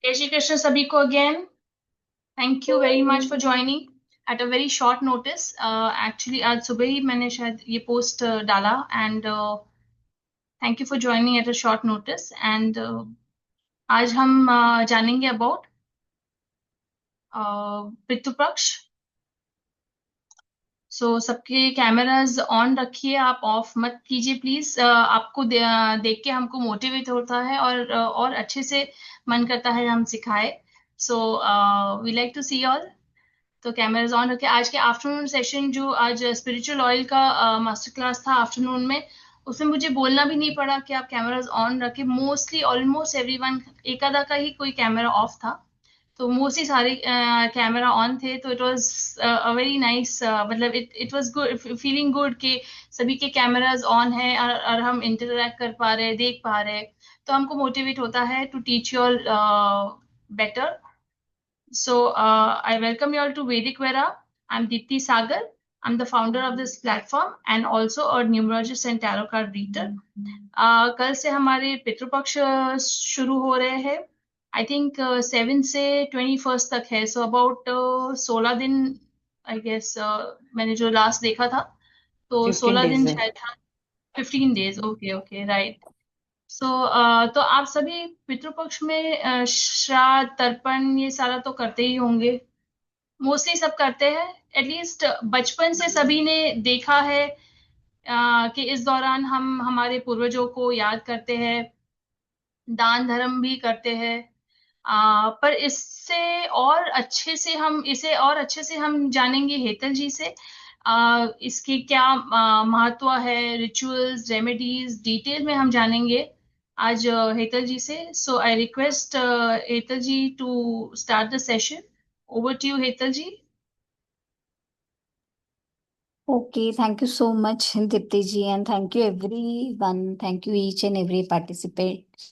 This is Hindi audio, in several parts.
जय श्री कृष्ण सभी को again. Thank you very much for joining at a very short notice. Actually आज सुबह ही मैंने शायद ये पोस्ट डाला and thank you for joining at a short notice. And आज हम जानेंगे अबाउट पितृपक्ष। सबके कैमराज ऑन रखिए, आप ऑफ मत कीजिए प्लीज। आपको देख के हमको मोटिवेट होता है और अच्छे से मन करता है हम सिखाए। We like to see all. तो कैमराज ऑन रखे। आज के आफ्टरनून सेशन जो आज स्पिरिचुअल ऑयल का मास्टर क्लास था आफ्टरनून में, उसमें मुझे बोलना भी नहीं पड़ा कि आप कैमराज ऑन रखें। मोस्टली ऑलमोस्ट एवरीवन, एक आधा का ही कोई कैमरा ऑफ था, तो मोस्टली सारे कैमरा ऑन थे। तो it was a very nice, मतलब it was good, feeling good कि सभी के कैमराज ऑन है और हम इंटरेक्ट कर पा रहे, देख पा रहे। तो हमको मोटिवेट होता है to teach you all better. I welcome you all to Vedic Vera. I'm Deepti Sagar. I'm the founder of this platform and also a numerologist and tarot card reader. कल से हमारे पितृपक्ष शुरू हो रहे हैं। आई थिंक 7 से 21 तक है। सो अबाउट 16 दिन आई गेस। मैंने जो लास्ट देखा था तो 15 16 डेज दिन है। शायद था। 15 days, ओके ओके, राइट। तो आप सभी पितृपक्ष में श्राद्ध तर्पण ये सारा तो करते ही होंगे। मोस्टली सब करते हैं। एटलीस्ट बचपन से सभी ने देखा है कि इस दौरान हम हमारे पूर्वजों को याद करते हैं, दान धर्म भी करते हैं। पर इसे और अच्छे से हम जानेंगे हेतल जी से। इसकी क्या महत्व है, रिचुअल्स, रेमेडीज, डिटेल में हम जानेंगे आज हेतल जी से। So I request Hetal ji to start the session. Over to you Hetal ji. Okay, thank you so much, Dipti ji, and thank you everyone. Thank you each and every participant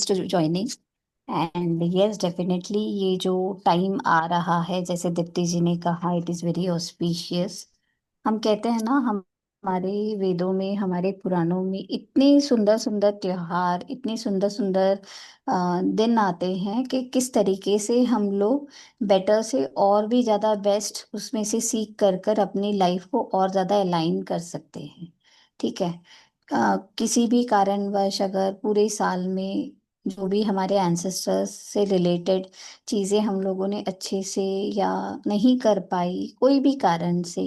to joining. And yes definitely ये जो टाइम आ रहा है, जैसे दीप्ति जी ने कहा, इट इज़ वेरी ऑस्पिशियस। हम कहते हैं ना, हम हमारे वेदों में, हमारे पुराणों में इतने सुंदर सुंदर त्योहार, इतने सुंदर सुंदर दिन आते हैं कि किस तरीके से हम लोग बेटर से और भी ज़्यादा बेस्ट उसमें से सीख कर कर अपनी लाइफ को और ज़्यादा अलाइन कर सकते हैं। ठीक है। किसी भी कारणवश अगर पूरे साल में जो भी हमारे एंसेस्टर्स से रिलेटेड चीज़ें हम लोगों ने अच्छे से या नहीं कर पाई कोई भी कारण से,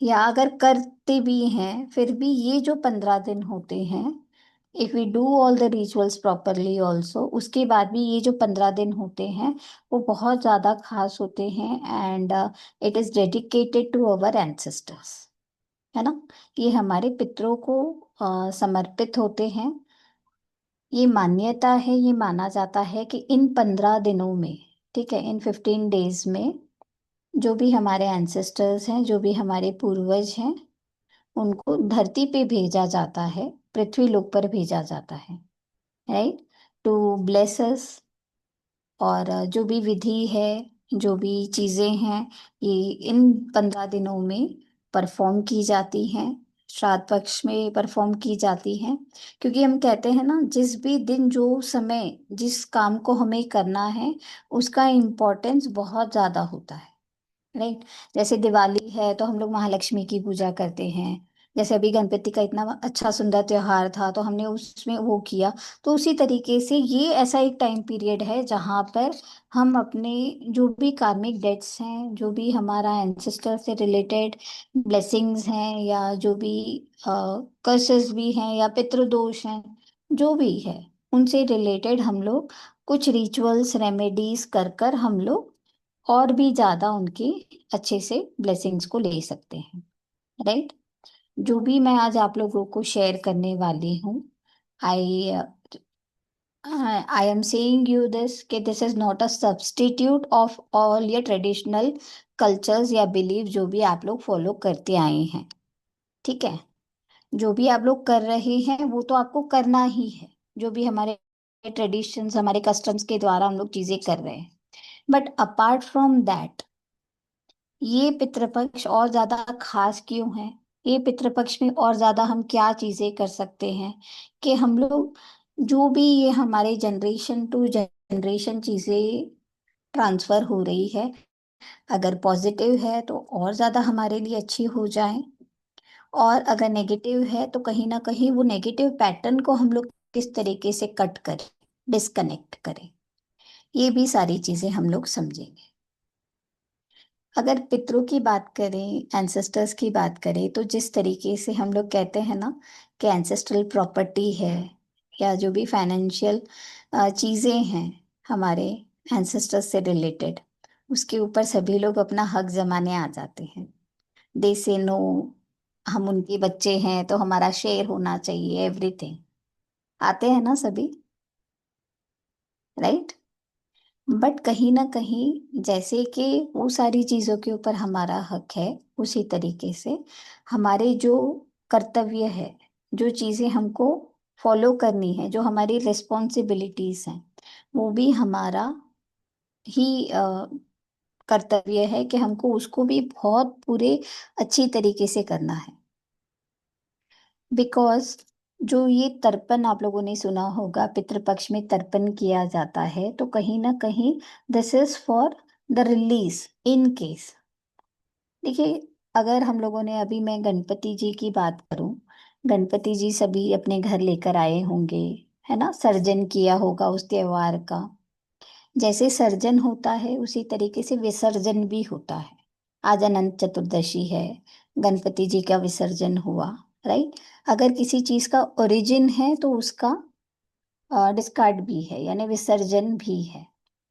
या अगर करते भी हैं फिर भी ये जो 15 दिन होते हैं, if we do all the rituals properly also, उसके बाद भी ये जो 15 दिन होते हैं वो बहुत ज़्यादा खास होते हैं। And it is dedicated to our ancestors, है ना। ये हमारे पितरों को समर्पित होते हैं। ये मान्यता है, ये माना जाता है कि इन 15 दिनों में, ठीक है, इन 15 डेज में जो भी हमारे एंसेस्टर्स हैं, जो भी हमारे पूर्वज हैं, उनको धरती पे भेजा जाता है, पृथ्वी लोक पर भेजा जाता है, राइट, टू ब्लेस अस। और जो भी विधि है, जो भी चीज़ें हैं, ये इन 15 दिनों में परफॉर्म की जाती हैं, श्राद्ध पक्ष में परफॉर्म की जाती हैं। क्योंकि हम कहते हैं ना, जिस भी दिन जो समय जिस काम को हमें करना है, उसका इम्पोर्टेंस बहुत ज़्यादा होता है, राइट। जैसे दिवाली है तो हम लोग महालक्ष्मी की पूजा करते हैं। जैसे अभी गणपति का इतना अच्छा सुंदर त्योहार था तो हमने उसमें वो किया। तो उसी तरीके से ये ऐसा एक टाइम पीरियड है जहाँ पर हम अपने जो भी कार्मिक डेट्स हैं, जो भी हमारा एंसेस्टर से रिलेटेड ब्लेसिंग्स हैं, या जो भी कर्सेस भी हैं या पितृदोष हैं, जो भी है, उनसे रिलेटेड हम लोग कुछ रिचुअल्स रेमेडीज कर कर हम लोग और भी ज्यादा उनके अच्छे से ब्लेसिंग्स को ले सकते हैं, राइट। जो भी मैं आज आप लोगों को शेयर करने वाली हूँ, I I am saying you this कि this is not a substitute of all ये ट्रेडिशनल कल्चर्स या बिलीव जो भी आप लोग फॉलो करते आए हैं। ठीक है। जो भी आप लोग कर रहे हैं वो तो आपको करना ही है, जो भी हमारे ट्रेडिशंस, हमारे कस्टम्स के द्वारा हम लोग चीजें कर रहे हैं। बट अपार्ट फ्रॉम दैट, ये पितृपक्ष और ज्यादा खास क्यों है, ये पितृपक्ष में और ज्यादा हम क्या चीजें कर सकते हैं कि हम लोग जो भी ये हमारे जनरेशन टू जनरेशन चीजें ट्रांसफर हो रही है, अगर पॉजिटिव है तो और ज्यादा हमारे लिए अच्छी हो जाए, और अगर नेगेटिव है तो कहीं ना कहीं वो नेगेटिव पैटर्न को हम लोग किस तरीके से कट करें, डिस्कनेक्ट करें, ये भी सारी चीजें हम लोग समझेंगे। अगर पितरों की बात करें, एंसेस्टर्स की बात करें, तो जिस तरीके से हम लोग कहते हैं ना कि एंसेस्ट्रल प्रॉपर्टी है या जो भी फाइनेंशियल चीजें हैं हमारे एंसेस्टर्स से रिलेटेड, उसके ऊपर सभी लोग अपना हक जमाने आ जाते हैं। दे से नो, हम उनके बच्चे हैं तो हमारा शेयर होना चाहिए, एवरीथिंग आते हैं ना सभी, राइट। बट कहीं ना कहीं जैसे कि वो सारी चीजों के ऊपर हमारा हक है, उसी तरीके से हमारे जो कर्तव्य है, जो चीजें हमको फॉलो करनी है, जो हमारी रिस्पॉन्सिबिलिटीज हैं, वो भी हमारा ही कर्तव्य है कि हमको उसको भी बहुत पूरे अच्छी तरीके से करना है। बिकॉज जो ये तर्पण आप लोगों ने सुना होगा, पितृपक्ष में तर्पण किया जाता है, तो कहीं ना कहीं this is for the release in case. देखिए, अगर हम लोगों ने अभी, मैं गणपति जी की बात करूं, गणपति जी सभी अपने घर लेकर आए होंगे, है ना, सर्जन किया होगा उस त्योहार का। जैसे सर्जन होता है उसी तरीके से विसर्जन भी होता है। आज अनंत चतुर्दशी है, गणपति जी का विसर्जन हुआ, राइट। अगर किसी चीज का ओरिजिन है तो उसका डिस्कार्ड भी है, यानी विसर्जन भी है।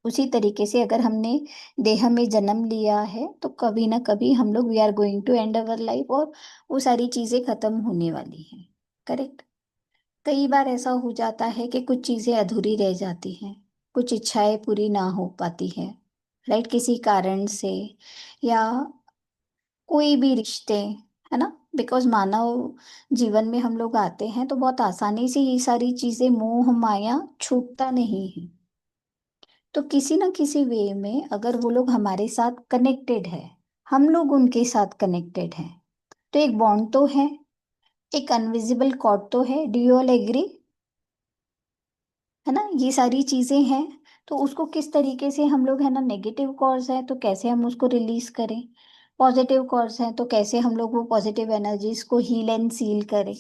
उसी तरीके से अगर हमने देह में जन्म लिया है तो कभी ना कभी हम लोग we are going to end our life, और वो सारी चीजें खत्म होने वाली हैं, करेक्ट। कई बार ऐसा हो जाता है कि कुछ चीजें अधूरी रह जाती हैं, कुछ इच्छाएं पूरी ना हो पाती है, राइट, किसी कारण से, या कोई भी रिश्ते, है ना। बिकॉज मानव जीवन में हम लोग आते हैं तो बहुत आसानी से ये सारी चीजें, मोह माया छूटता नहीं है। तो किसी ना किसी वे में अगर वो लोग हमारे साथ कनेक्टेड है, हम लोग उनके साथ कनेक्टेड हैं, तो एक बॉन्ड तो है, एक अनविजिबल कॉर्ड तो है। डू यू ऑल एग्री, है ना, ये सारी चीजें हैं। तो उसको किस तरीके से हम लोग, है ना, नेगेटिव कॉर्ड्स है तो कैसे हम उसको रिलीज करें, पॉजिटिव कॉर्ड्स हैं तो कैसे हम लोग वो पॉजिटिव एनर्जीज को हील एंड सील करें,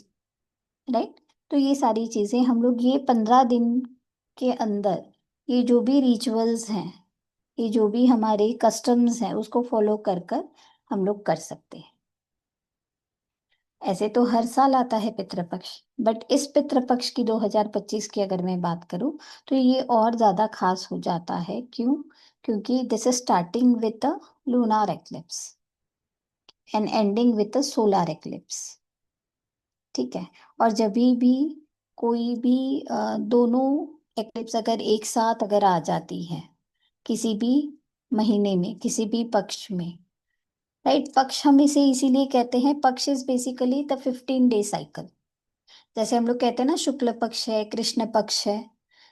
राइट। तो ये सारी चीजें हम लोग ये 15 दिन के अंदर, ये जो भी रिचुअल्स हैं, ये जो भी हमारे कस्टम्स हैं, उसको फॉलो कर कर हम लोग कर सकते हैं। ऐसे तो हर साल आता है पितृपक्ष, बट इस पितृपक्ष की 2025 की अगर मैं बात करूं तो ये और ज्यादा खास हो जाता है। क्यों? क्योंकि this is starting with the lunar eclipse and ending with the solar eclipse, ठीक है। और जब भी कोई भी दोनों एक्लिप्स अगर एक साथ अगर आ जाती है किसी भी महीने में, किसी भी पक्ष में, राइट। पक्ष हम इसे इसीलिए कहते हैं, पक्ष is basically the 15 day cycle. जैसे हम लोग कहते हैं ना, शुक्ल पक्ष है, कृष्ण पक्ष है,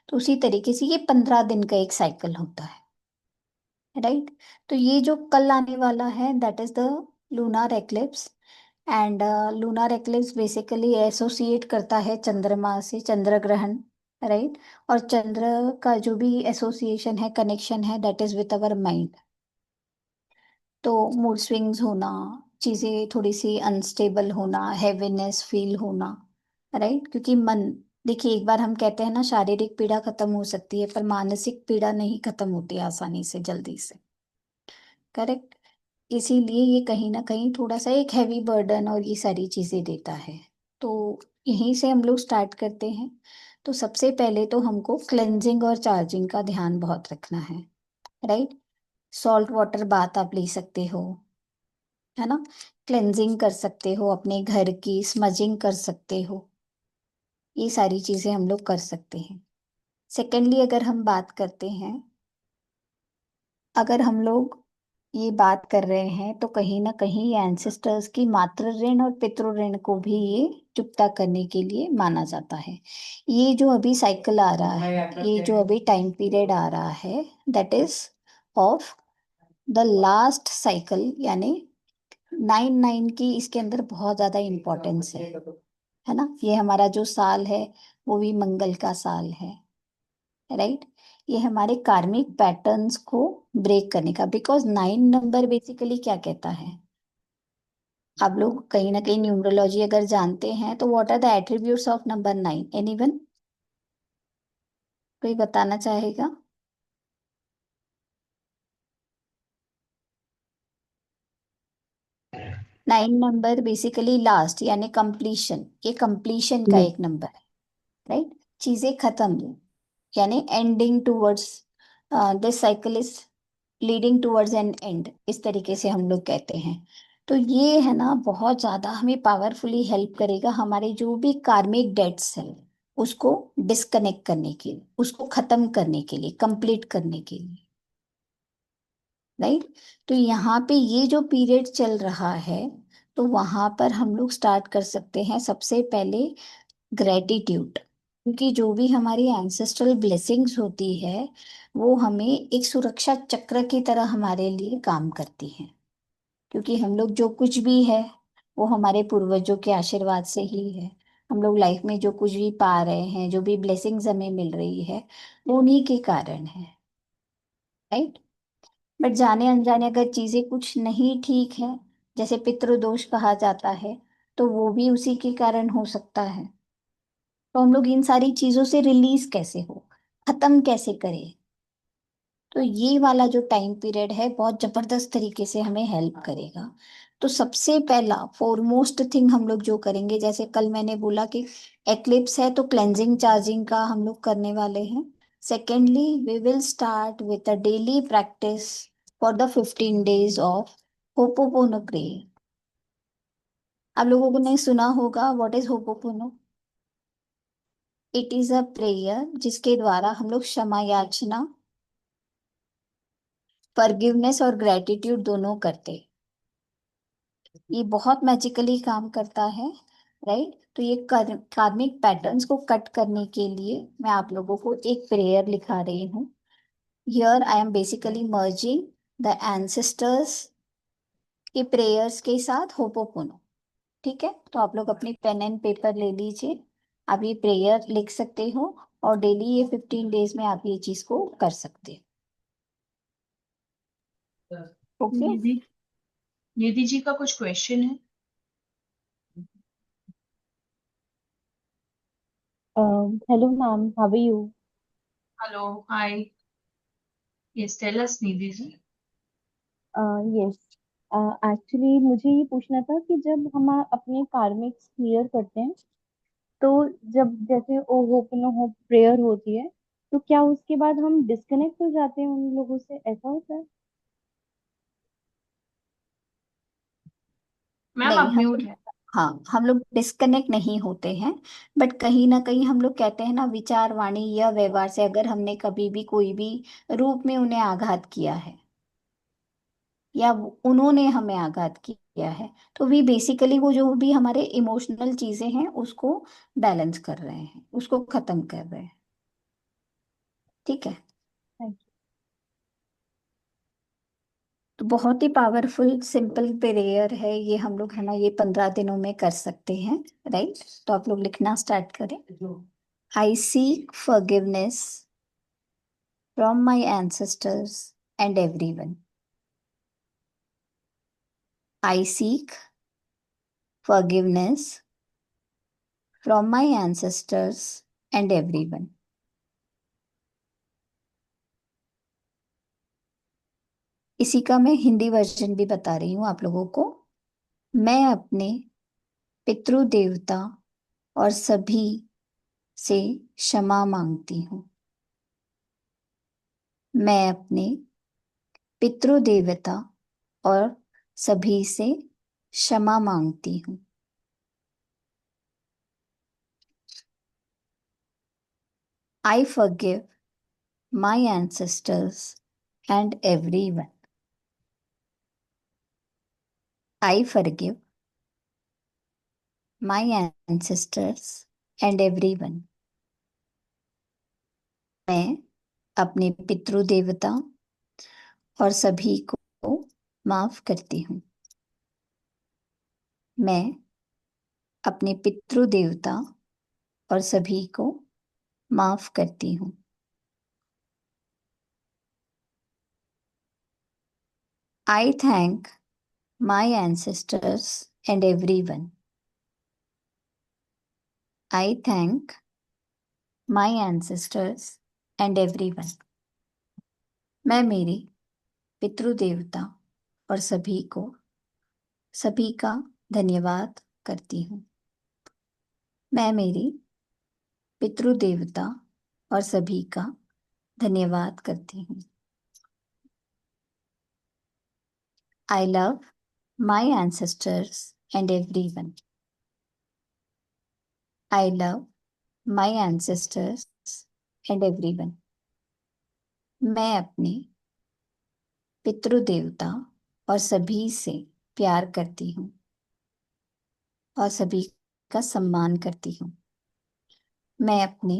तो उसी तरीके से ये 15 दिन का एक साइकिल होता है, राइट। तो ये जो कल आने वाला है, that is the lunar eclipse. And lunar eclipse basically associate करता है चंद्रमा से, चंद्र ग्रहण, राइट। और चंद्र का जो भी एसोसिएशन है, कनेक्शन है, that is with our mind. तो मूड स्विंग्स होना, चीजें थोड़ी सी अनस्टेबल होना, हैवीनेस फील होना, राइट। क्योंकि मन, देखिए, एक बार हम कहते हैं ना, शारीरिक पीड़ा खत्म हो सकती है पर मानसिक पीड़ा नहीं खत्म होती आसानी से, जल्दी से, करेक्ट। इसीलिए ये कहीं ना कहीं थोड़ा सा एक हैवी बर्डन और ये सारी चीजें देता है। तो यहीं से हम लोग स्टार्ट करते हैं। तो सबसे पहले तो हमको क्लेंजिंग और चार्जिंग का ध्यान बहुत रखना है, राइट। सॉल्ट वाटर बाथ आप ले सकते हो, है ना। क्लेंजिंग कर सकते हो अपने घर की, स्मजिंग कर सकते हो, ये सारी चीजें हम लोग कर सकते हैं। सेकेंडली, अगर हम बात करते हैं, अगर हम लोग ये बात कर रहे हैं तो कहीं ना कहीं एंसेस्टर्स की मातृ ऋण और पितृ ऋण को भी ये चुकता करने के लिए माना जाता है। ये जो अभी साइकिल आ रहा है, ये जो अभी टाइम पीरियड आ रहा है, that is of the last cycle, यानी नाइन नाइन की इसके अंदर बहुत ज्यादा इम्पोर्टेंस है ना। ये हमारा जो साल है वो भी मंगल का साल है, राइट। ये हमारे कार्मिक पैटर्न्स को ब्रेक करने का, बिकॉज नाइन नंबर बेसिकली क्या कहता है, आप लोग कहीं ना कहीं न्यूमरोलॉजी अगर जानते हैं तो what are the attributes of number nine, anyone, कोई बताना चाहेगा? नाइन नंबर बेसिकली लास्ट यानी कंप्लीशन, ये कंप्लीशन का यस। एक नंबर है, राइट। चीजें खत्म यानी ending towards, this cycle is leading towards an end, इस तरीके से हम लोग कहते हैं। तो ये है ना बहुत ज्यादा हमें पावरफुली हेल्प करेगा हमारे जो भी कार्मिक डेट्स है उसको डिस्कनेक्ट करने के लिए, उसको खत्म करने के लिए, कंप्लीट करने के लिए, राइट। तो यहाँ पे ये जो पीरियड चल रहा है, तो वहां पर हम लोग स्टार्ट कर सकते हैं सबसे पहले ग्रेटिट्यूड, क्योंकि जो भी हमारी एंसेस्ट्रल ब्लेसिंग्स होती है वो हमें एक सुरक्षा चक्र की तरह हमारे लिए काम करती हैं, क्योंकि हम लोग जो कुछ भी है वो हमारे पूर्वजों के आशीर्वाद से ही है। हम लोग लाइफ में जो कुछ भी पा रहे हैं, जो भी ब्लेसिंग्स हमें मिल रही है, वो उन्हीं के कारण है, राइट। बट जाने अनजाने अगर चीजें कुछ नहीं ठीक है, जैसे पितृदोष कहा जाता है, तो वो भी उसी के कारण हो सकता है। तो हम लोग इन सारी चीजों से रिलीज कैसे हो, खत्म कैसे करें, तो ये वाला जो टाइम पीरियड है बहुत जबरदस्त तरीके से हमें हेल्प करेगा। तो सबसे पहला फॉरमोस्ट थिंग हम लोग जो करेंगे, जैसे कल मैंने बोला कि एक्लिप्स है तो क्लेंजिंग चार्जिंग का हम लोग करने वाले हैं। Secondly we will start with a daily practice for the 15 days of hooponopono. आप लोगों ने सुना होगा what is hooponopono. It is a prayer जिसके द्वारा हम लोग क्षमा याचना, फॉरगिवनेस और ग्रेटिट्यूड दोनों करते। ये बहुत मैजिकली काम करता है, राइट। तो ये कार्मिक पैटर्न्स को कट करने के लिए मैं आप लोगों को एक प्रेयर लिखा रही हूँ। Here I am basically merging the ancestors के प्रेयर्स के साथ होपोपोनो। ठीक है, तो आप लोग अपनी पेन एंड पेपर ले लीजिए, आप ये प्रेयर लिख सकते हो और डेली ये 15 days में आप ये चीज को कर सकते हो, ओके। निधि निधि जी का कुछ क्वेश्चन है? Hello ma'am, how are you? Hello, hi. Yes, tell us Nidhi ji. Yes. Actually मुझे ये पूछना था कि जब हम अपने कार्मिक्स क्लियर करते हैं, तो जब जैसे ओ होप नो होप प्रेयर होती है, तो क्या उसके बाद हम डिस्कनेक्ट हो जाते हैं उन लोगों से, ऐसा होता है? मैम नहीं आप हम म्यूट लोग, है। हाँ हम लोग डिस्कनेक्ट नहीं होते हैं, बट कहीं ना कहीं हम लोग कहते हैं ना, विचार वाणी या व्यवहार से अगर हमने कभी भी कोई भी रूप में उन्हें आघात किया है या उन्होंने हमें आघात किया है, तो वी बेसिकली वो जो भी हमारे इमोशनल चीजें हैं उसको बैलेंस कर रहे हैं, उसको खत्म कर रहे हैं, ठीक है। थैंक तो बहुत ही पावरफुल सिंपल प्रेयर है ये, हम लोग है ना ये 15 दिनों में कर सकते हैं, राइट। तो आप लोग लिखना स्टार्ट करें। आई seek forgiveness from my ancestors and everyone. I seek forgiveness from my ancestors and everyone. इसी का मैं हिंदी वर्जन भी बता रही हूँ आप लोगों को। मैं अपने पितृ देवता और सभी से क्षमा मांगती हूँ। मैं अपने पितृ देवता और सभी से क्षमा मांगती हूँ। I forgive my ancestors and everyone. I forgive my ancestors and everyone. मैं अपने पितृ देवता और सभी को माफ करती हूँ। मैं अपने पितृ देवता और सभी को माफ करती हूँ। I thank my ancestors and everyone. I thank my ancestors and everyone. मैं मेरे पितृ देवता और सभी का धन्यवाद करती हूँ। मैं मेरे पितृ देवता और सभी का धन्यवाद करती हूँ। I love my ancestors and everyone. I love my ancestors and everyone. मैं अपने पितृ देवता और सभी से प्यार करती हूँ और सभी का सम्मान करती हूँ। मैं अपने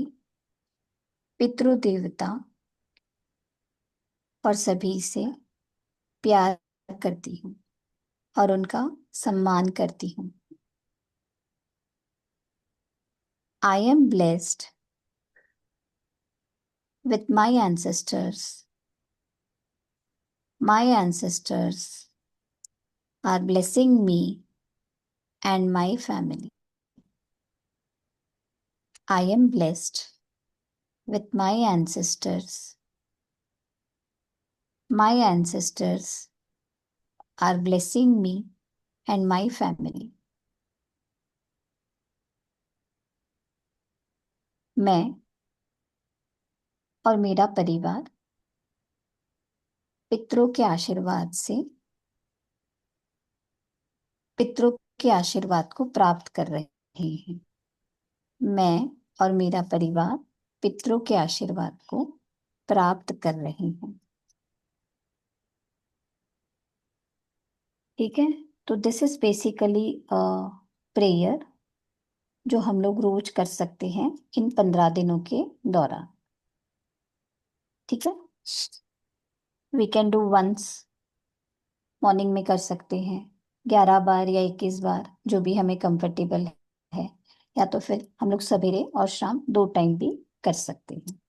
पितृ देवता और सभी से प्यार करती हूँ और उनका सम्मान करती हूँ। I am blessed with my ancestors. My ancestors are blessing me and my family. I am blessed with my ancestors. My ancestors are blessing me and my family. मैं और मेरा परिवार पितरों के आशीर्वाद को प्राप्त कर रहे हैं। मैं और मेरा परिवार पितरों के आशीर्वाद को प्राप्त कर रहे हैं। ठीक है, तो दिस इज बेसिकली प्रेयर जो हम लोग रोज कर सकते हैं इन 15 दिनों के दौरान। ठीक है, we can do once, morning में कर सकते हैं 11 बार या 21 बार, जो भी हमें कंफर्टेबल है, या तो फिर हम लोग सवेरे और शाम 2 टाइम भी कर सकते हैं।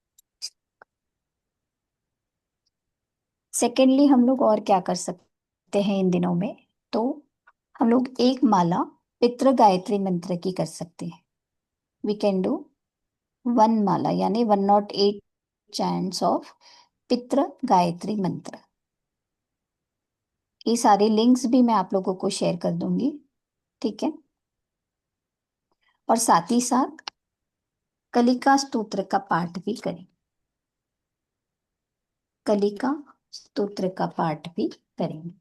सेकेंडली हम लोग और क्या कर सकते हैं इन दिनों में, तो हम लोग एक माला पितृ गायत्री मंत्र की कर सकते हैं। वी कैन डू 1 माला यानी 108 चैंट्स ऑफ पितृ गायत्री मंत्र। ये सारे लिंक्स भी मैं आप लोगों को शेयर कर दूंगी। ठीक है, और साथ ही साथ कलिका स्तोत्र का पाठ भी करें। कलिका स्तोत्र का पाठ भी करेंगे।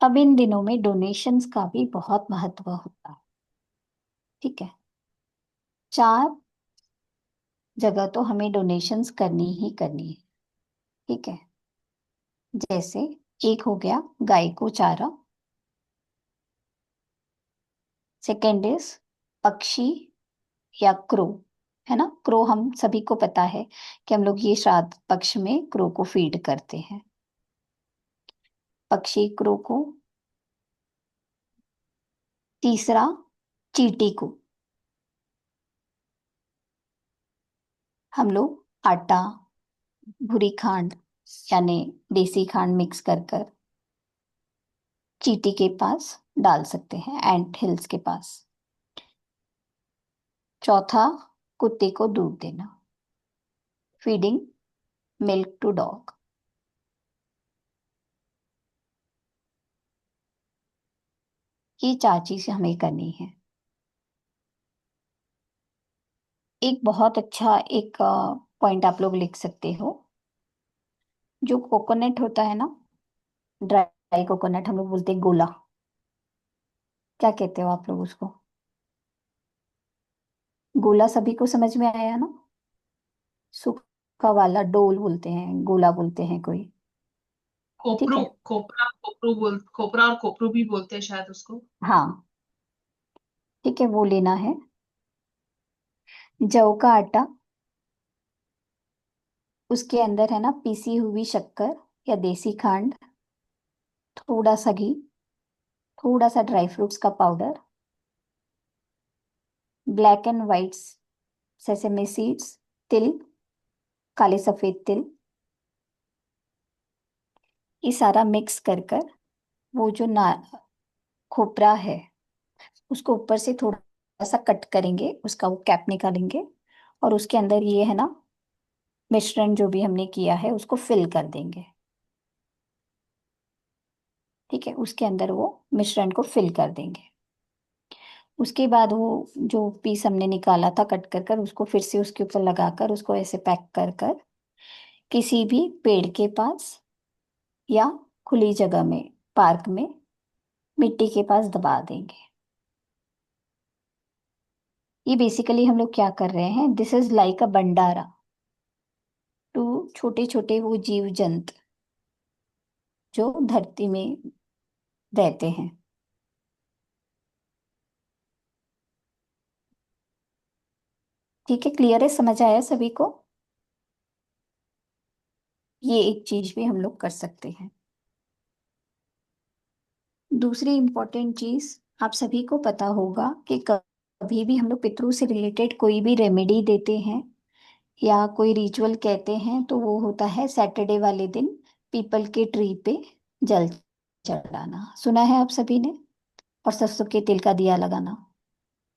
अब इन दिनों में डोनेशंस का भी बहुत महत्व होता है। ठीक है, 4 जगह तो हमें डोनेशंस करनी ही करनी है। ठीक है, जैसे एक हो गया गाय को चारा, सेकेंड इज पक्षी या क्रो, है ना। क्रो हम सभी को पता है कि हम लोग ये श्राद्ध पक्ष में क्रो को फीड करते हैं। पक्षी क्रो को। तीसरा चींटी को हम लोग आटा, भूरी खांड यानी देसी खांड मिक्स कर कर चींटी के पास डाल सकते हैं, एंट हिल्स के पास। चौथा कुत्ते को दूध देना, फीडिंग मिल्क टू डॉग। ये 4 चीजें हमें करनी है। एक बहुत अच्छा एक पॉइंट आप लोग लिख सकते हो, जो कोकोनट होता है ना, ड्राई कोकोनट हम लोग बोलते हैं गोला, क्या कहते हो आप लोग उसको? गोला सभी को समझ में आया ना? सूखा वाला डोल बोलते हैं, गोला बोलते हैं कोई। ठीक खोपरू, है, खोपरा और कोपरू भी बोलते हैं शायद उसको। हाँ, ठीक है, वो लेना है। जौ का आटा, उसके अंदर है ना पीसी हुई शक्कर या देसी खांड, थोड़ा सा घी, थोड़ा सा ड्राई फ्रूट्स का powder, black and white sesame seeds, तिल, काले सफेद तिल, ये सारा मिक्स कर कर वो जो ना खोपरा है उसको ऊपर से थोड़ा सा कट करेंगे, उसका वो कैप निकालेंगे और उसके अंदर ये है ना मिश्रण जो भी हमने किया है उसको फिल कर देंगे। ठीक है, उसके अंदर वो मिश्रण को फिल कर देंगे। उसके बाद वो जो पीस हमने निकाला था कट कर कर उसको फिर से उसके ऊपर लगाकर उसको ऐसे पैक कर कर किसी भी पेड़ के पास या खुली जगह में, पार्क में, मिट्टी के पास दबा देंगे। ये बेसिकली हम लोग क्या कर रहे हैं, this is like a bhandara to छोटे छोटे वो जीव जंतु जो धरती में रहते हैं। ठीक है, क्लियर है, समझ आया सभी को? ये एक चीज भी हम लोग कर सकते हैं। दूसरी इंपॉर्टेंट चीज, आप सभी को पता होगा कि कभी भी हम लोग पितरों से रिलेटेड कोई भी रेमेडी देते हैं या कोई रिचुअल कहते हैं तो वो होता है सैटरडे वाले दिन पीपल के ट्री पे जल चढ़ाना। सुना है आप सभी ने? और सरसों के तेल का दिया लगाना,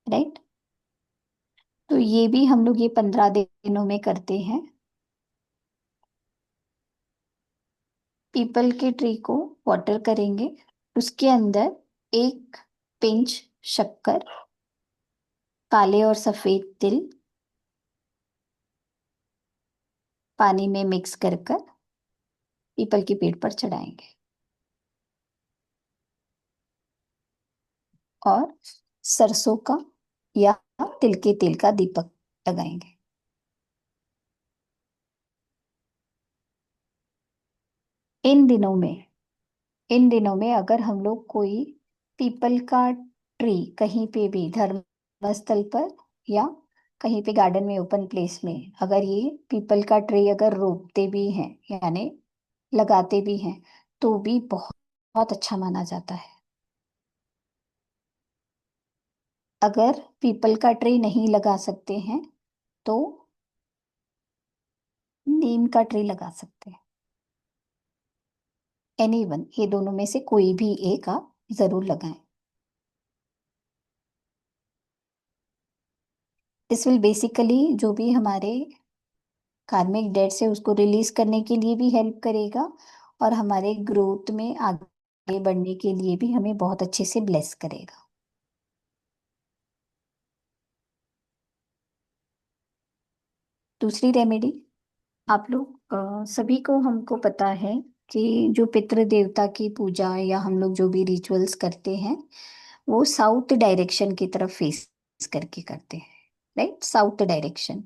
राइट? तो ये भी हम लोग ये 15 दिनों में करते हैं। पीपल के ट्री को वाटर करेंगे, उसके अंदर एक पिंच शक्कर, काले और सफेद तिल पानी में मिक्स कर कर पीपल के पेड़ पर चढ़ाएंगे और सरसों का या तिल के तेल का दीपक लगाएंगे। इन दिनों में इन दिनों में अगर हम लोग कोई पीपल का ट्री कहीं पे भी धर्मस्थल पर या कहीं पे गार्डन में ओपन प्लेस में अगर ये पीपल का ट्री अगर रोपते भी हैं यानी लगाते भी हैं तो भी बहुत बहुत अच्छा माना जाता है। अगर पीपल का ट्री नहीं लगा सकते हैं तो नीम का ट्री लगा सकते हैं। एनीवन, ये दोनों में से कोई भी एक आप जरूर लगाएं। दिस विल बेसिकली जो भी हमारे कार्मिक डेट से उसको रिलीज करने के लिए भी हेल्प करेगा और हमारे ग्रोथ में आगे बढ़ने के लिए भी हमें बहुत अच्छे से ब्लेस करेगा। दूसरी रेमेडी, आप लोग सभी को हमको पता है कि जो पितृ देवता की पूजा या हम लोग जो भी रिचुअल्स करते हैं वो साउथ डायरेक्शन की तरफ फेस करके करते हैं, राइट? South direction.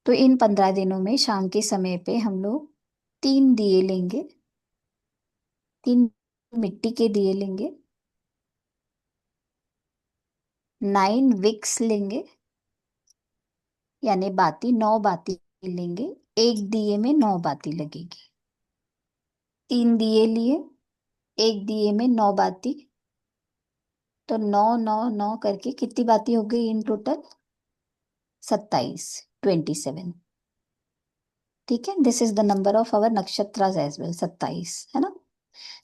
तो इन 15 दिनों में शाम के समय पे हम लोग 3 दिए लेंगे, 3 मिट्टी के दिए लेंगे, 9 विक्स लेंगे यानी बाती, 9 बाती लेंगे। एक दिए में 9 बाती लगेगी। 3 दिए लिए, एक दिए में 9 बाती, तो 9 9 9 करके कितनी बाती हो गई इन टोटल? 27, 27। ठीक है, this is the number of our nakshatra as well, 27 है ना?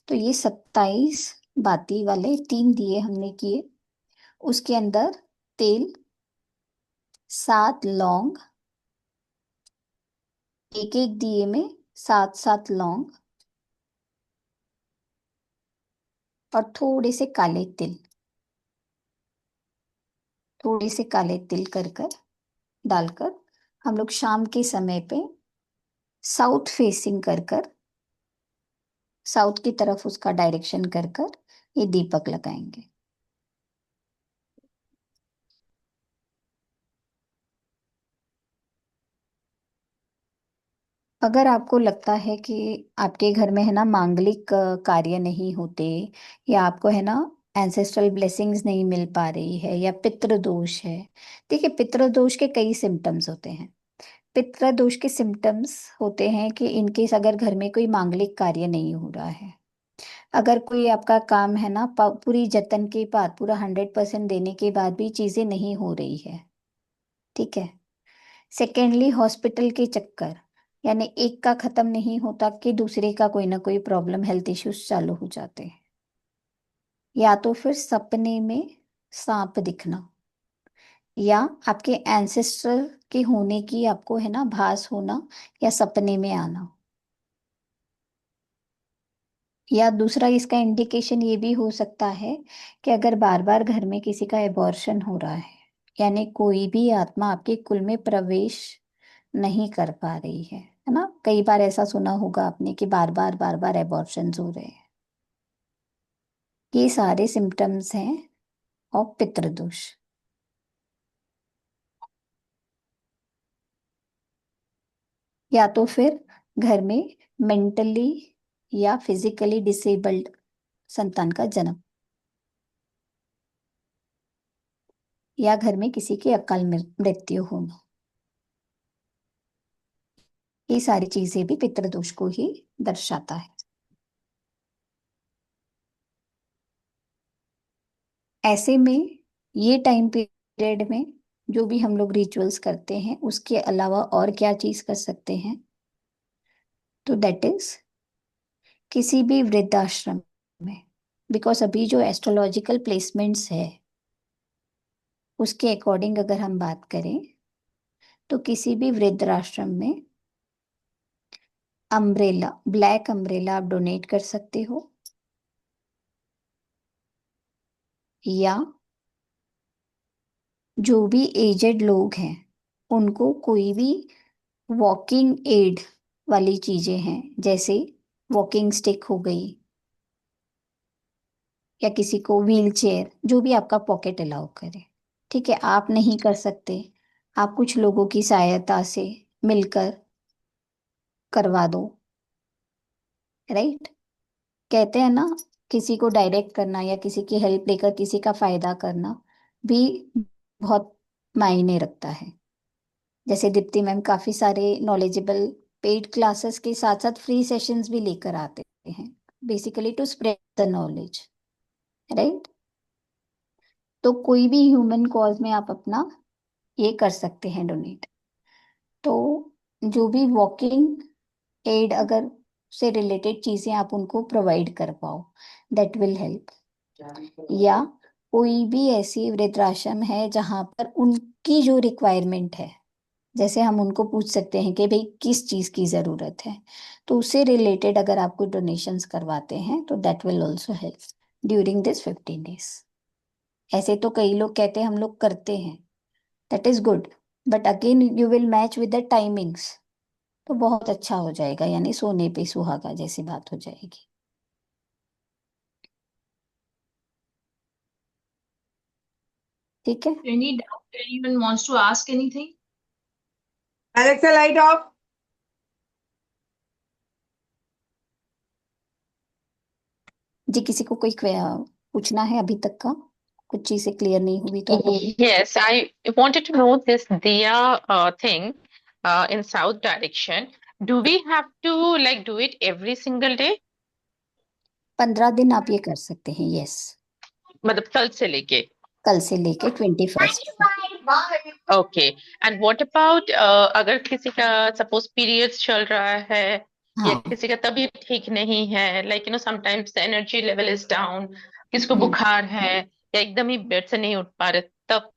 तो ये 27 बाती वाले 3 दिए हमने किए। उसके अंदर तेल, 7 लौंग, एक एक दिए में 7 7 लौंग और थोड़े से काले तिल, थोड़े से काले तिल कर कर डालकर हम लोग शाम के समय पे साउथ फेसिंग कर कर, साउथ की तरफ उसका डायरेक्शन कर कर ये दीपक लगाएंगे। अगर आपको लगता है कि आपके घर में है ना मांगलिक कार्य नहीं होते या आपको है ना एंसेस्ट्रल ब्लेसिंग्स नहीं मिल पा रही है या पितृ दोष है। देखिए, पितृ दोष के कई सिम्टम्स होते हैं। पितृ दोष के सिम्टम्स होते हैं कि इनकेस अगर घर में कोई मांगलिक कार्य नहीं हो रहा है, अगर कोई आपका काम है ना पूरी जतन के बाद, पूरा 100% देने के बाद भी चीजें नहीं हो रही है, ठीक है। सेकेंडली हॉस्पिटल के चक्कर, यानी एक का खत्म नहीं होता कि दूसरे का कोई ना कोई प्रॉब्लम, हेल्थ इश्यूज चालू हो जाते हैं। या तो फिर सपने में सांप दिखना, या आपके एंसेस्टर के होने की आपको है ना भास होना, या सपने में आना। या दूसरा इसका इंडिकेशन ये भी हो सकता है कि अगर बार बार घर में किसी का एबॉर्शन हो रहा है, यानी कोई भी आत्मा आपके कुल में प्रवेश नहीं कर पा रही है ना। कई बार ऐसा सुना होगा आपने कि बार बार एबॉर्शन हो रहे हैं। ये सारे सिम्टम्स हैं ऑफ पितृदोष। या तो फिर घर में मेंटली या फिजिकली डिसेबल्ड संतान का जन्म, या घर में किसी की अकाल मृत्यु होना, ये सारी चीजें भी पितृदोष को ही दर्शाता है। ऐसे में ये टाइम पीरियड में जो भी हम लोग रिचुअल्स करते हैं, उसके अलावा और क्या चीज कर सकते हैं, तो दैट इज किसी भी वृद्धाश्रम में, बिकॉज अभी जो एस्ट्रोलॉजिकल प्लेसमेंट्स है उसके अकॉर्डिंग अगर हम बात करें तो किसी भी वृद्धाश्रम में अम्ब्रेला, ब्लैक अम्ब्रेला आप डोनेट कर सकते हो, या जो भी एजेड लोग हैं उनको कोई भी वॉकिंग एड वाली चीजें हैं, जैसे वॉकिंग स्टिक हो गई, या किसी को व्हील चेयर, जो भी आपका पॉकेट अलाउ करे, ठीक है। आप नहीं कर सकते, आप कुछ लोगों की सहायता से मिलकर करवा दो, राइट। कहते हैं ना, किसी को डायरेक्ट करना या किसी की हेल्प लेकर किसी का फायदा करना भी बहुत मायने रखता है। जैसे दीप्ति मैम काफी सारे नॉलेजेबल पेड क्लासेस के साथ साथ फ्री सेशंस भी लेकर आते हैं, basically to spread the knowledge, right. तो कोई भी ह्यूमन कॉज में आप अपना ये कर सकते हैं डोनेट। तो जो भी वॉकिंग एड अगर से रिलेटेड चीजें आप उनको प्रोवाइड कर पाओ, दैट विल हेल्प। या कोई भी ऐसी वृद्धाश्रम है जहां पर उनकी जो रिक्वायरमेंट है, जैसे हम उनको पूछ सकते हैं कि भाई किस चीज की जरूरत है, तो उससे रिलेटेड अगर आपको डोनेशंस करवाते हैं तो that will also help during this 15 days। ऐसे तो कई लोग कहते हैं हम लोग करते हैं, that is good, but again you will match with the timings, तो बहुत अच्छा हो जाएगा, यानी सोने पे सुहागा जैसी बात हो जाएगी। ठीक है। Any doubt? Anyone wants to ask anything? Alexa, light off. जी, किसी को कोई पूछना है अभी तक का, कुछ चीजें क्लियर नहीं हुई तो Yes, I wanted to know this Diya thing in south direction. Do we have to like do it every single day? 15 दिन आप ये कर सकते हैं, यस। मतलब कल से लेके कल से लेके 21st। Okay. And what about अगर किसी का सपोज पीरियड्स चल रहा है या हाँ। किसी का तबीयत ठीक नहीं है, like sometimes energy level is down, किसको बुखार है या एकदम ही बेड से नहीं उठ पा रहे, तब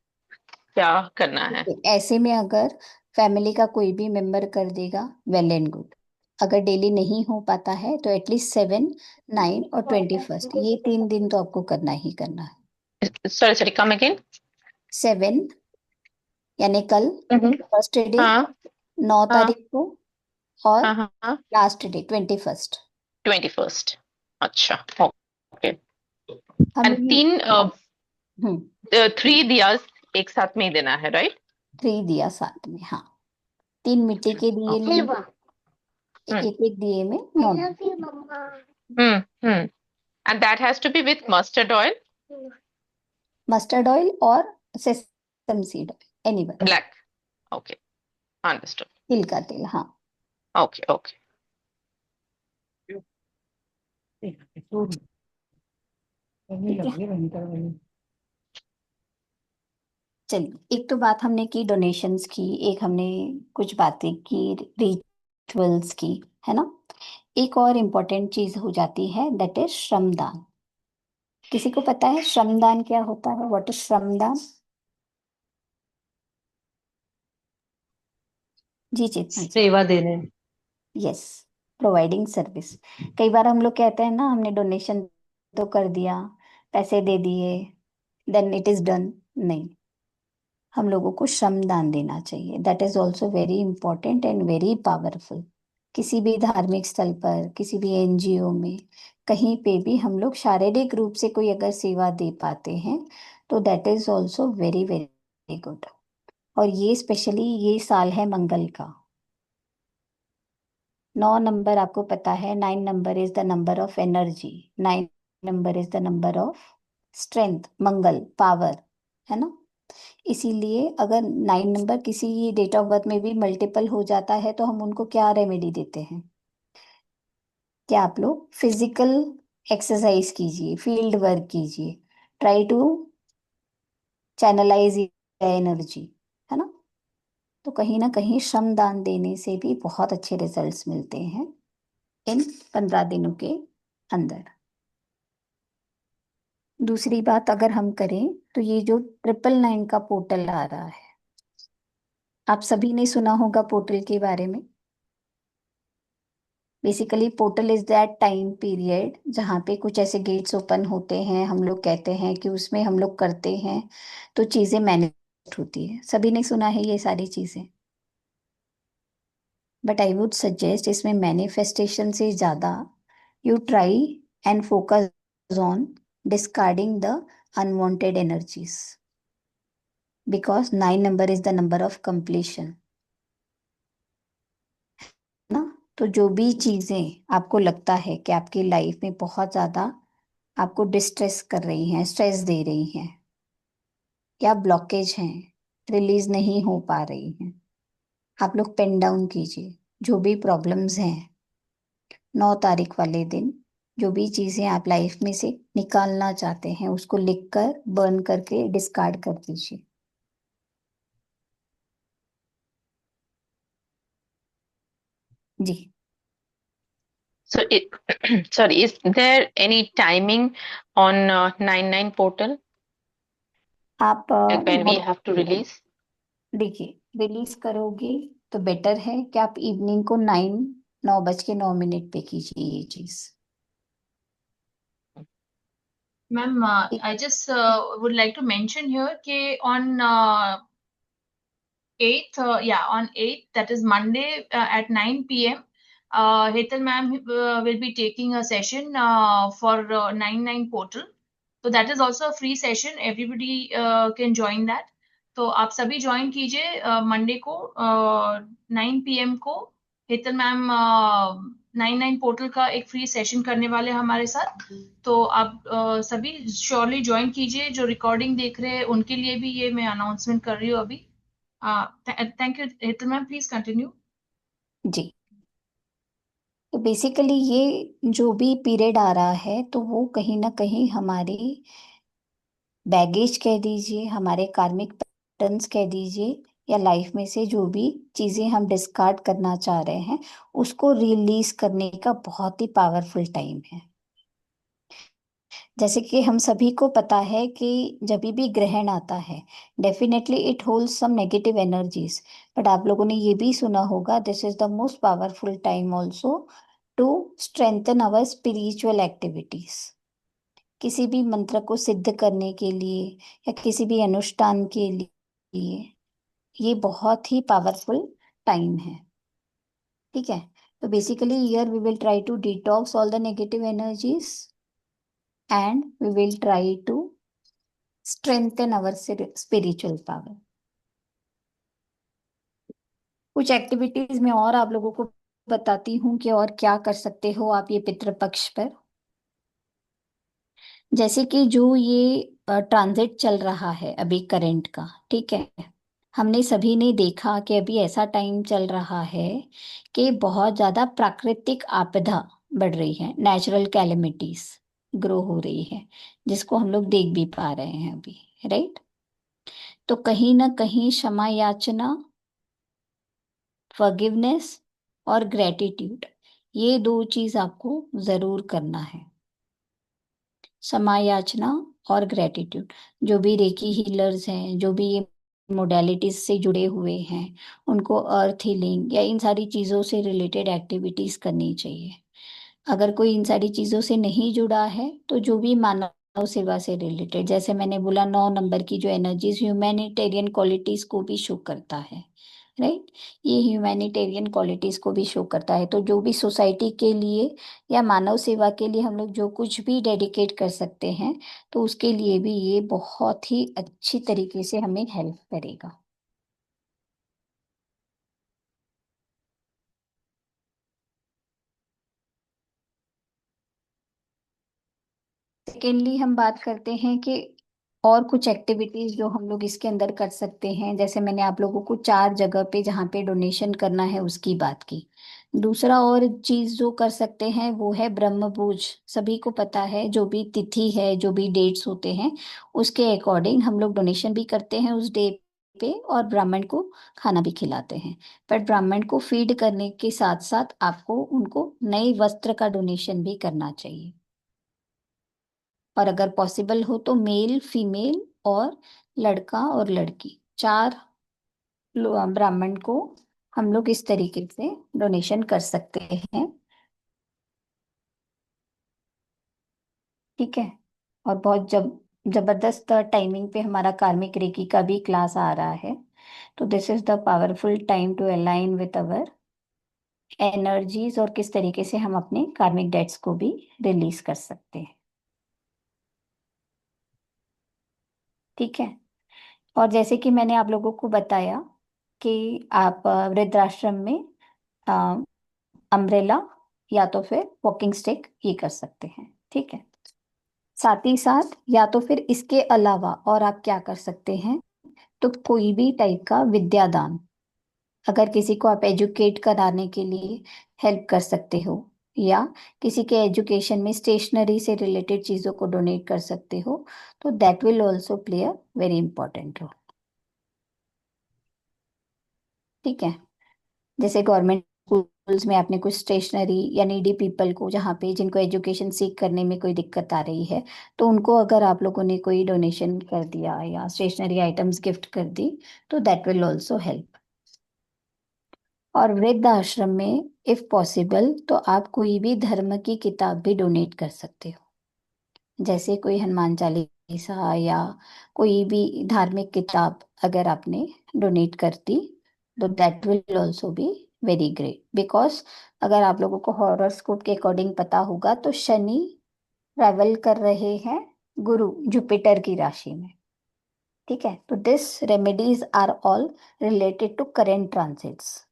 क्या करना है? ऐसे में अगर फैमिली का कोई भी मेंबर कर देगा, वेल एंड गुड। अगर डेली नहीं हो पाता है तो एटलीस्ट 7, 9 और 21st, ये 3 दिन तो आपको करना ही करना है। Sorry come again. 7 यानी कल फर्स्ट डे, हाँ 9 हाँ तारीख को, और हाँ हाँ लास्ट डे 21st। 21st। अच्छा ओके। हम एंड तीन 3 दियास एक साथ में ही देना है, राइट? 3 दिया साथ में, हाँ। 3 मिट्टी के दिए लिए, एक एक दिए में 9। And that has to be with mustard oil, mustard oil और sesame seed oil, anyone. Black. Okay, understood. तिल का तेल, हाँ। Okay okay. ठीक है, चलिए, एक तो बात हमने की डोनेशंस की, एक हमने कुछ बातें की रिचुअल्स की, है ना। एक और इम्पोर्टेंट चीज हो जाती है, दैट इज श्रमदान। किसी को पता है श्रमदान क्या होता है? व्हाट इज श्रमदान? जी चेतना जी। सेवा देने। Yes, providing service. कई बार हम लोग कहते हैं ना, हमने डोनेशन तो कर दिया, पैसे दे दिए, देन इट इज डन। नहीं, हम लोगों को श्रमदान देना चाहिए। That is also very important and very powerful. किसी भी धार्मिक स्थल पर, किसी भी एनजीओ में, कहीं पे भी हम लोग शारीरिक रूप से कोई अगर सेवा दे पाते हैं तो that is also very very good. और ये स्पेशली ये साल है मंगल का। 9 नंबर आपको पता है, 9 number is the number of energy, 9 number is the number of strength, Mangal, power, है ना। इसीलिए अगर 9 नंबर किसी डेट ऑफ बर्थ में भी मल्टीपल हो जाता है तो हम उनको क्या रेमेडी देते हैं? कि आप लोग फिजिकल एक्सरसाइज कीजिए, फील्ड वर्क कीजिए, ट्राई टू चैनलाइज एनर्जी, है ना। तो कहीं ना कहीं श्रमदान देने से भी बहुत अच्छे रिजल्ट्स मिलते हैं इन 15 दिनों के अंदर। दूसरी बात अगर हम करें तो ये जो 999 का पोर्टल आ रहा है, आप सभी ने सुना होगा पोर्टल के बारे में। Basically portal is that time period जहाँ पे कुछ ऐसे गेट्स ओपन होते हैं, हम लोग कहते हैं कि उसमें हम लोग करते हैं तो चीजें मैनिफेस्ट होती है। सभी ने सुना है ये सारी चीजें। बट आई वुड सजेस्ट इसमें मैनिफेस्टेशन से ज्यादा you try and focus on discarding the unwanted energies, because 9 number is the number of completion ना। तो जो भी चीजें आपको लगता है कि आपकी लाइफ में बहुत ज्यादा आपको डिस्ट्रेस कर रही हैं, स्ट्रेस दे रही हैं, या ब्लॉकेज हैं, रिलीज नहीं हो पा रही हैं, आप लोग पेन डाउन कीजिए। जो भी प्रॉब्लम्स हैं, 9 तारीख वाले दिन जो भी चीजें आप लाइफ में से निकालना चाहते हैं उसको लिखकर बर्न करके डिस्कार्ड कर दीजिए। जी। So sorry, is there any timing on 99 portal, आप like when we have to release? देखिए, रिलीज करोगे तो बेटर है कि आप इवनिंग को 9:09 पे कीजिए ये चीज। Ma'am, ठीक I just would like to mention here कि on 8th, yeah, on 8th, that is Monday at 9 p.m. Hetal ma'am will be taking a session for 99 portal. So that is also a free session. Everybody can join that. तो आप सभी ज्वाइन कीजिए मंडे को 9 p.m. को। हेतल मैम 99 पोर्टल का एक फ्री सेशन करने वाले हैं हमारे साथ। तो आप सभी श्योरली ज्वाइन कीजिए। जो रिकॉर्डिंग देख रहे हैं उनके लिए भी ये मैं अनाउंसमेंट कर रही हूँ अभी। Thank you Hetal ma'am, please continue. जी। तो बेसिकली ये जो भी पीरियड आ रहा है तो वो कहीं ना कहीं हमारी बैगेज कह दीजिए, हमारे कार्मिक पैटर्न्स कह दीजिए, या लाइफ में से जो भी चीजें हम डिस्कार्ड करना चाह रहे हैं उसको रिलीज करने का बहुत ही पावरफुल टाइम है। जैसे कि हम सभी को पता है कि जब भी ग्रहण आता है definitely it holds some negative energies, but आप लोगों ने ये भी सुना होगा this is the most powerful time also to strengthen our spiritual activities. किसी भी मंत्र को सिद्ध करने के लिए या किसी भी अनुष्ठान के लिए ये बहुत ही पावरफुल टाइम है। ठीक है, तो basically year we will try to detox all the negative energies and we will try to strengthen our spiritual power. कुछ एक्टिविटीज में और आप लोगों को बताती हूँ कि और क्या कर सकते हो आप ये पितृपक्ष पर। जैसे कि जो ये ट्रांजिट चल रहा है अभी करंट का, ठीक है, हमने सभी ने देखा कि अभी ऐसा टाइम चल रहा है कि बहुत ज्यादा प्राकृतिक आपदा बढ़ रही है, नेचुरल कैलेमिटीज ग्रो हो रही है, जिसको हम लोग देख भी पा रहे हैं अभी, राइट? तो कहीं ना कहीं क्षमा याचना, फॉरगिवनेस और ग्रेटिट्यूड, ये दो चीज आपको जरूर करना है। क्षमा याचना और ग्रेटिट्यूड। जो भी रेकी हीलर्स हैं, जो भी ये मोडेलिटीज से जुड़े हुए हैं, उनको अर्थ हीलिंग या इन सारी चीज़ों से रिलेटेड एक्टिविटीज करनी चाहिए। अगर कोई इन सारी चीज़ों से नहीं जुड़ा है तो जो भी मानव सेवा से रिलेटेड, जैसे मैंने बोला 9 नंबर की जो एनर्जीज ह्यूमैनिटेरियन क्वालिटीज को भी शो करता है, राइट? ये ह्यूमैनिटेरियन क्वालिटीज को भी शो करता है। तो जो भी सोसाइटी के लिए या मानव सेवा के लिए हम लोग जो कुछ भी डेडिकेट कर सकते हैं, तो उसके लिए भी ये बहुत ही अच्छी तरीके से हमें हेल्प करेगा। सेकेंडली हम बात करते हैं कि और कुछ एक्टिविटीज जो हम लोग इसके अंदर कर सकते हैं। जैसे मैंने आप लोगों को 4 जगह पे जहाँ पे डोनेशन करना है उसकी बात की। दूसरा और चीज जो कर सकते हैं वो है ब्रह्म पूज। सभी को पता है, जो भी तिथि है, जो भी डेट्स होते हैं, उसके अकॉर्डिंग हम लोग डोनेशन भी करते हैं उस डे पे, और ब्राह्मण को खाना भी खिलाते हैं। पर ब्राह्मण को फीड करने के साथ साथ आपको उनको नए वस्त्र का डोनेशन भी करना चाहिए। और अगर पॉसिबल हो तो मेल, फीमेल और लड़का और लड़की, 4 ब्राह्मण को हम लोग इस तरीके से डोनेशन कर सकते हैं। ठीक है। और बहुत जबरदस्त टाइमिंग पे हमारा कार्मिक रेकी का भी क्लास आ रहा है। तो this is the powerful time to align with our energies, और किस तरीके से हम अपने कार्मिक डेट्स को भी रिलीज कर सकते हैं। ठीक है। और जैसे कि मैंने आप लोगों को बताया कि आप वृद्धाश्रम में अम्ब्रेला या तो फिर वॉकिंग स्टिक ये कर सकते हैं। ठीक है। साथ ही साथ या तो फिर इसके अलावा और आप क्या कर सकते हैं, तो कोई भी टाइप का विद्यादान, अगर किसी को आप एजुकेट कराने के लिए हेल्प कर सकते हो, या किसी के एजुकेशन में स्टेशनरी से रिलेटेड चीज़ों को डोनेट कर सकते हो, तो that will also play a very important role. ठीक है। जैसे गवर्नमेंट स्कूल्स में आपने कुछ स्टेशनरी या नीडी पीपल को, जहाँ पे जिनको एजुकेशन सीख करने में कोई दिक्कत आ रही है, तो उनको अगर आप लोगों ने कोई डोनेशन कर दिया या स्टेशनरी आइटम्स गिफ्ट कर दी, तो दैट विल ऑल्सो हेल्प। और वृद्ध आश्रम में इफ पॉसिबल तो आप कोई भी धर्म की किताब भी डोनेट कर सकते हो। जैसे कोई हनुमान चालीसा या कोई भी धार्मिक किताब अगर आपने डोनेट कर दी, तो that will also be very great. Because अगर आप लोगों को हॉरोस्कोप के अकॉर्डिंग पता होगा तो शनि ट्रैवल कर रहे हैं गुरु जुपिटर की राशि में। ठीक है। तो this remedies are all related to current transits,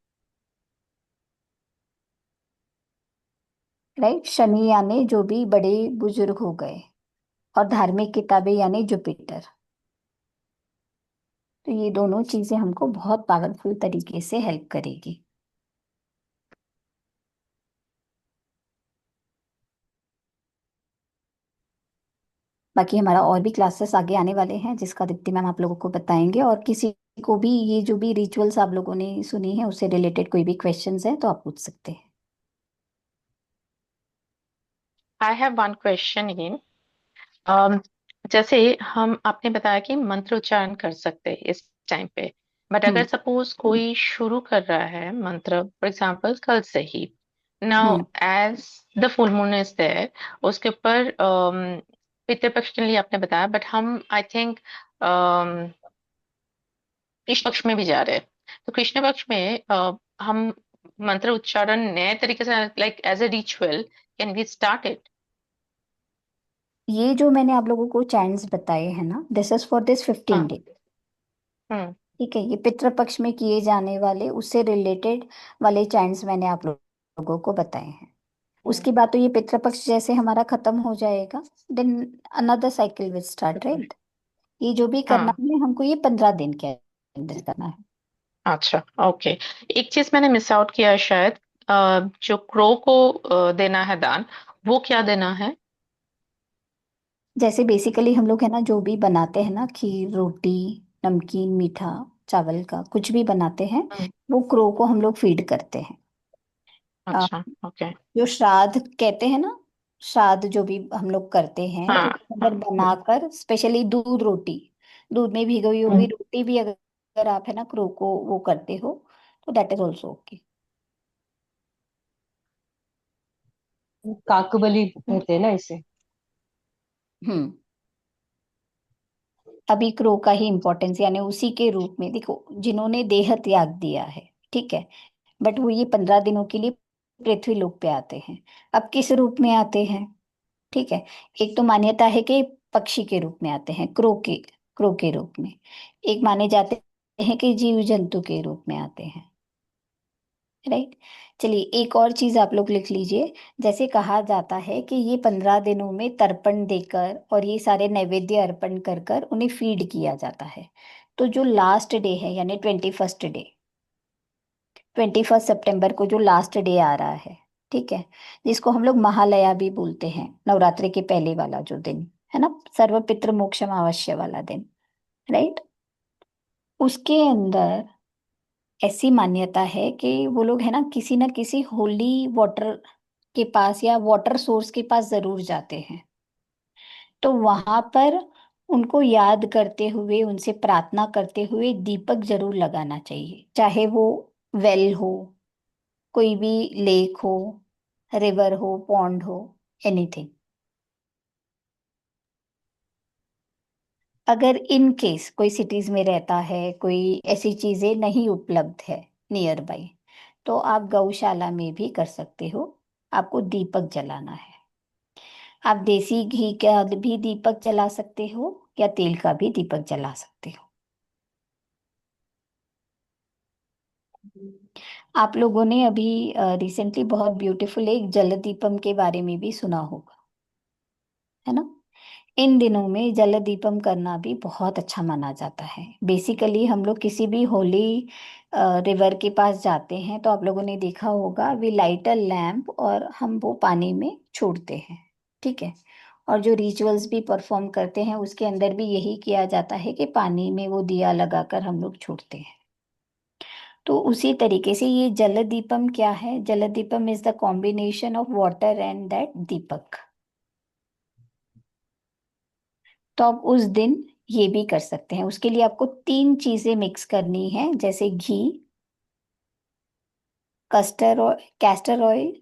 right? Shani यानी जो भी बड़े बुजुर्ग हो गए, और धार्मिक किताबें यानी जुपिटर। तो ये दोनों चीजें हमको बहुत पावरफुल तरीके से हेल्प करेगी। बाकी हमारा और भी क्लासेस आगे आने वाले हैं, जिसका दीप्ति मैम आप लोगों को बताएंगे। और किसी को भी ये जो भी रिचुअल्स आप लोगों ने सुनी है उससे रिलेटेड कोई भी क्वेश्चंस हैं तो आप पूछ सकते हैं। I have one question in जैसे हम आपने बताया कि मंत्र उच्चारण कर सकते हैं इस टाइम पे, बट अगर हम्म। सपोज कोई शुरू कर रहा है मंत्र फॉर एग्जांपल कल से ही, now hmm. As the full moon is there, उसके ऊपर पितृपक्ष के लिए आपने बताया, बट हम आई थिंक कृष्ण पक्ष में भी जा रहे हैं, तो कृष्ण पक्ष में हम मंत्र उच्चारण नए तरीके से like as a ritual can we start it? ये जो मैंने आप लोगों को चैंट्स बताए हैं ना, this is for this 15 day. Hmm. ठीक है। ये पितृपक्ष में किए जाने वाले उससे रिलेटेड वाले चैंट्स मैंने आप लोगों को बताए हैं। हम्म। उसके बाद तो ये पितृपक्ष जैसे हमारा खत्म हो जाएगा, then another cycle will start, right? ये जो भी करना हाँ। है हमको, ये 15 दिन के अंदर करना है। अच्छा, ओके। एक चीज मैंने मिस आउट किया है शायद। जो क्रो को देना है दान, वो क्या देना है? जैसे बेसिकली हम लोग है ना जो भी बनाते हैं ना, खीर, रोटी, नमकीन, मीठा, चावल का कुछ भी बनाते हैं, हम्म, वो क्रो को हम लोग फीड करते हैं। अ, अच्छा, ओके। जो श्राद्ध कहते हैं ना, श्राद्ध जो भी हम लोग करते हैं हाँ, तो उसके हाँ, अंदर बनाकर स्पेशली दूध रोटी, दूध में भिगोई हुई रोटी भी अगर आप है ना क्रो को वो करते हो तो दैट इज ऑल्सो ओके। काकबली कहते हैं ना इसे। हम्म। अभी क्रो का ही इम्पोर्टेंस यानी उसी के रूप में देखो, जिन्होंने देह त्याग दिया है, ठीक है, बट वो ये 15 दिनों के लिए पृथ्वी लोक पे आते हैं। अब किस रूप में आते हैं? ठीक है, एक तो मान्यता है कि पक्षी के रूप में आते हैं, क्रो के रूप में। एक माने जाते हैं कि जीव जंतु के रूप में आते हैं। राइट। चलिए एक और चीज आप लोग लिख लीजिए। जैसे कहा जाता है कि ये 15 दिनों में तर्पण देकर और ये सारे नैवेद्य अर्पण कर कर उन्हें फीड किया जाता है। तो जो लास्ट डे है यानी 21st डे, 21 सितंबर को जो लास्ट डे आ रहा है, ठीक है, जिसको हम लोग महालया भी बोलते हैं, नवरात्रि के पहले वाला जो दिन है ना, सर्व पितृ मोक्षम अवश्य वाला दिन, राइट। उसके अंदर ऐसी मान्यता है कि वो लोग है ना किसी ना किसी होली वाटर के पास या वाटर सोर्स के पास जरूर जाते हैं। तो वहां पर उनको याद करते हुए, उनसे प्रार्थना करते हुए दीपक जरूर लगाना चाहिए, चाहे वो वेल हो, कोई भी लेक हो, रिवर हो, पॉन्ड हो, एनीथिंग। अगर इन केस कोई सिटीज में रहता है, कोई ऐसी चीजें नहीं उपलब्ध है नियर बाई, तो आप गौशाला में भी कर सकते हो। आपको दीपक जलाना है। आप देसी घी का भी दीपक जला सकते हो या तेल का भी दीपक जला सकते हो। आप लोगों ने अभी रिसेंटली बहुत ब्यूटीफुल एक जल दीपम के बारे में भी सुना होगा, है ना। इन दिनों में जल दीपम करना भी बहुत अच्छा माना जाता है। बेसिकली हम लोग किसी भी होली रिवर के पास जाते हैं तो आप लोगों ने देखा होगा, वी लाइट अ लैम्प और हम वो पानी में छोड़ते हैं, ठीक है। और जो रिचुअल्स भी परफॉर्म करते हैं उसके अंदर भी यही किया जाता है कि पानी में वो दिया लगाकर हम लोग छोड़ते हैं। तो उसी तरीके से ये जल दीपम क्या है? Jal Deepam is the combination of water and that deepak. तो आप उस दिन ये भी कर सकते हैं। उसके लिए आपको 3 चीजें मिक्स करनी है, जैसे घी, कैस्टर ऑयल,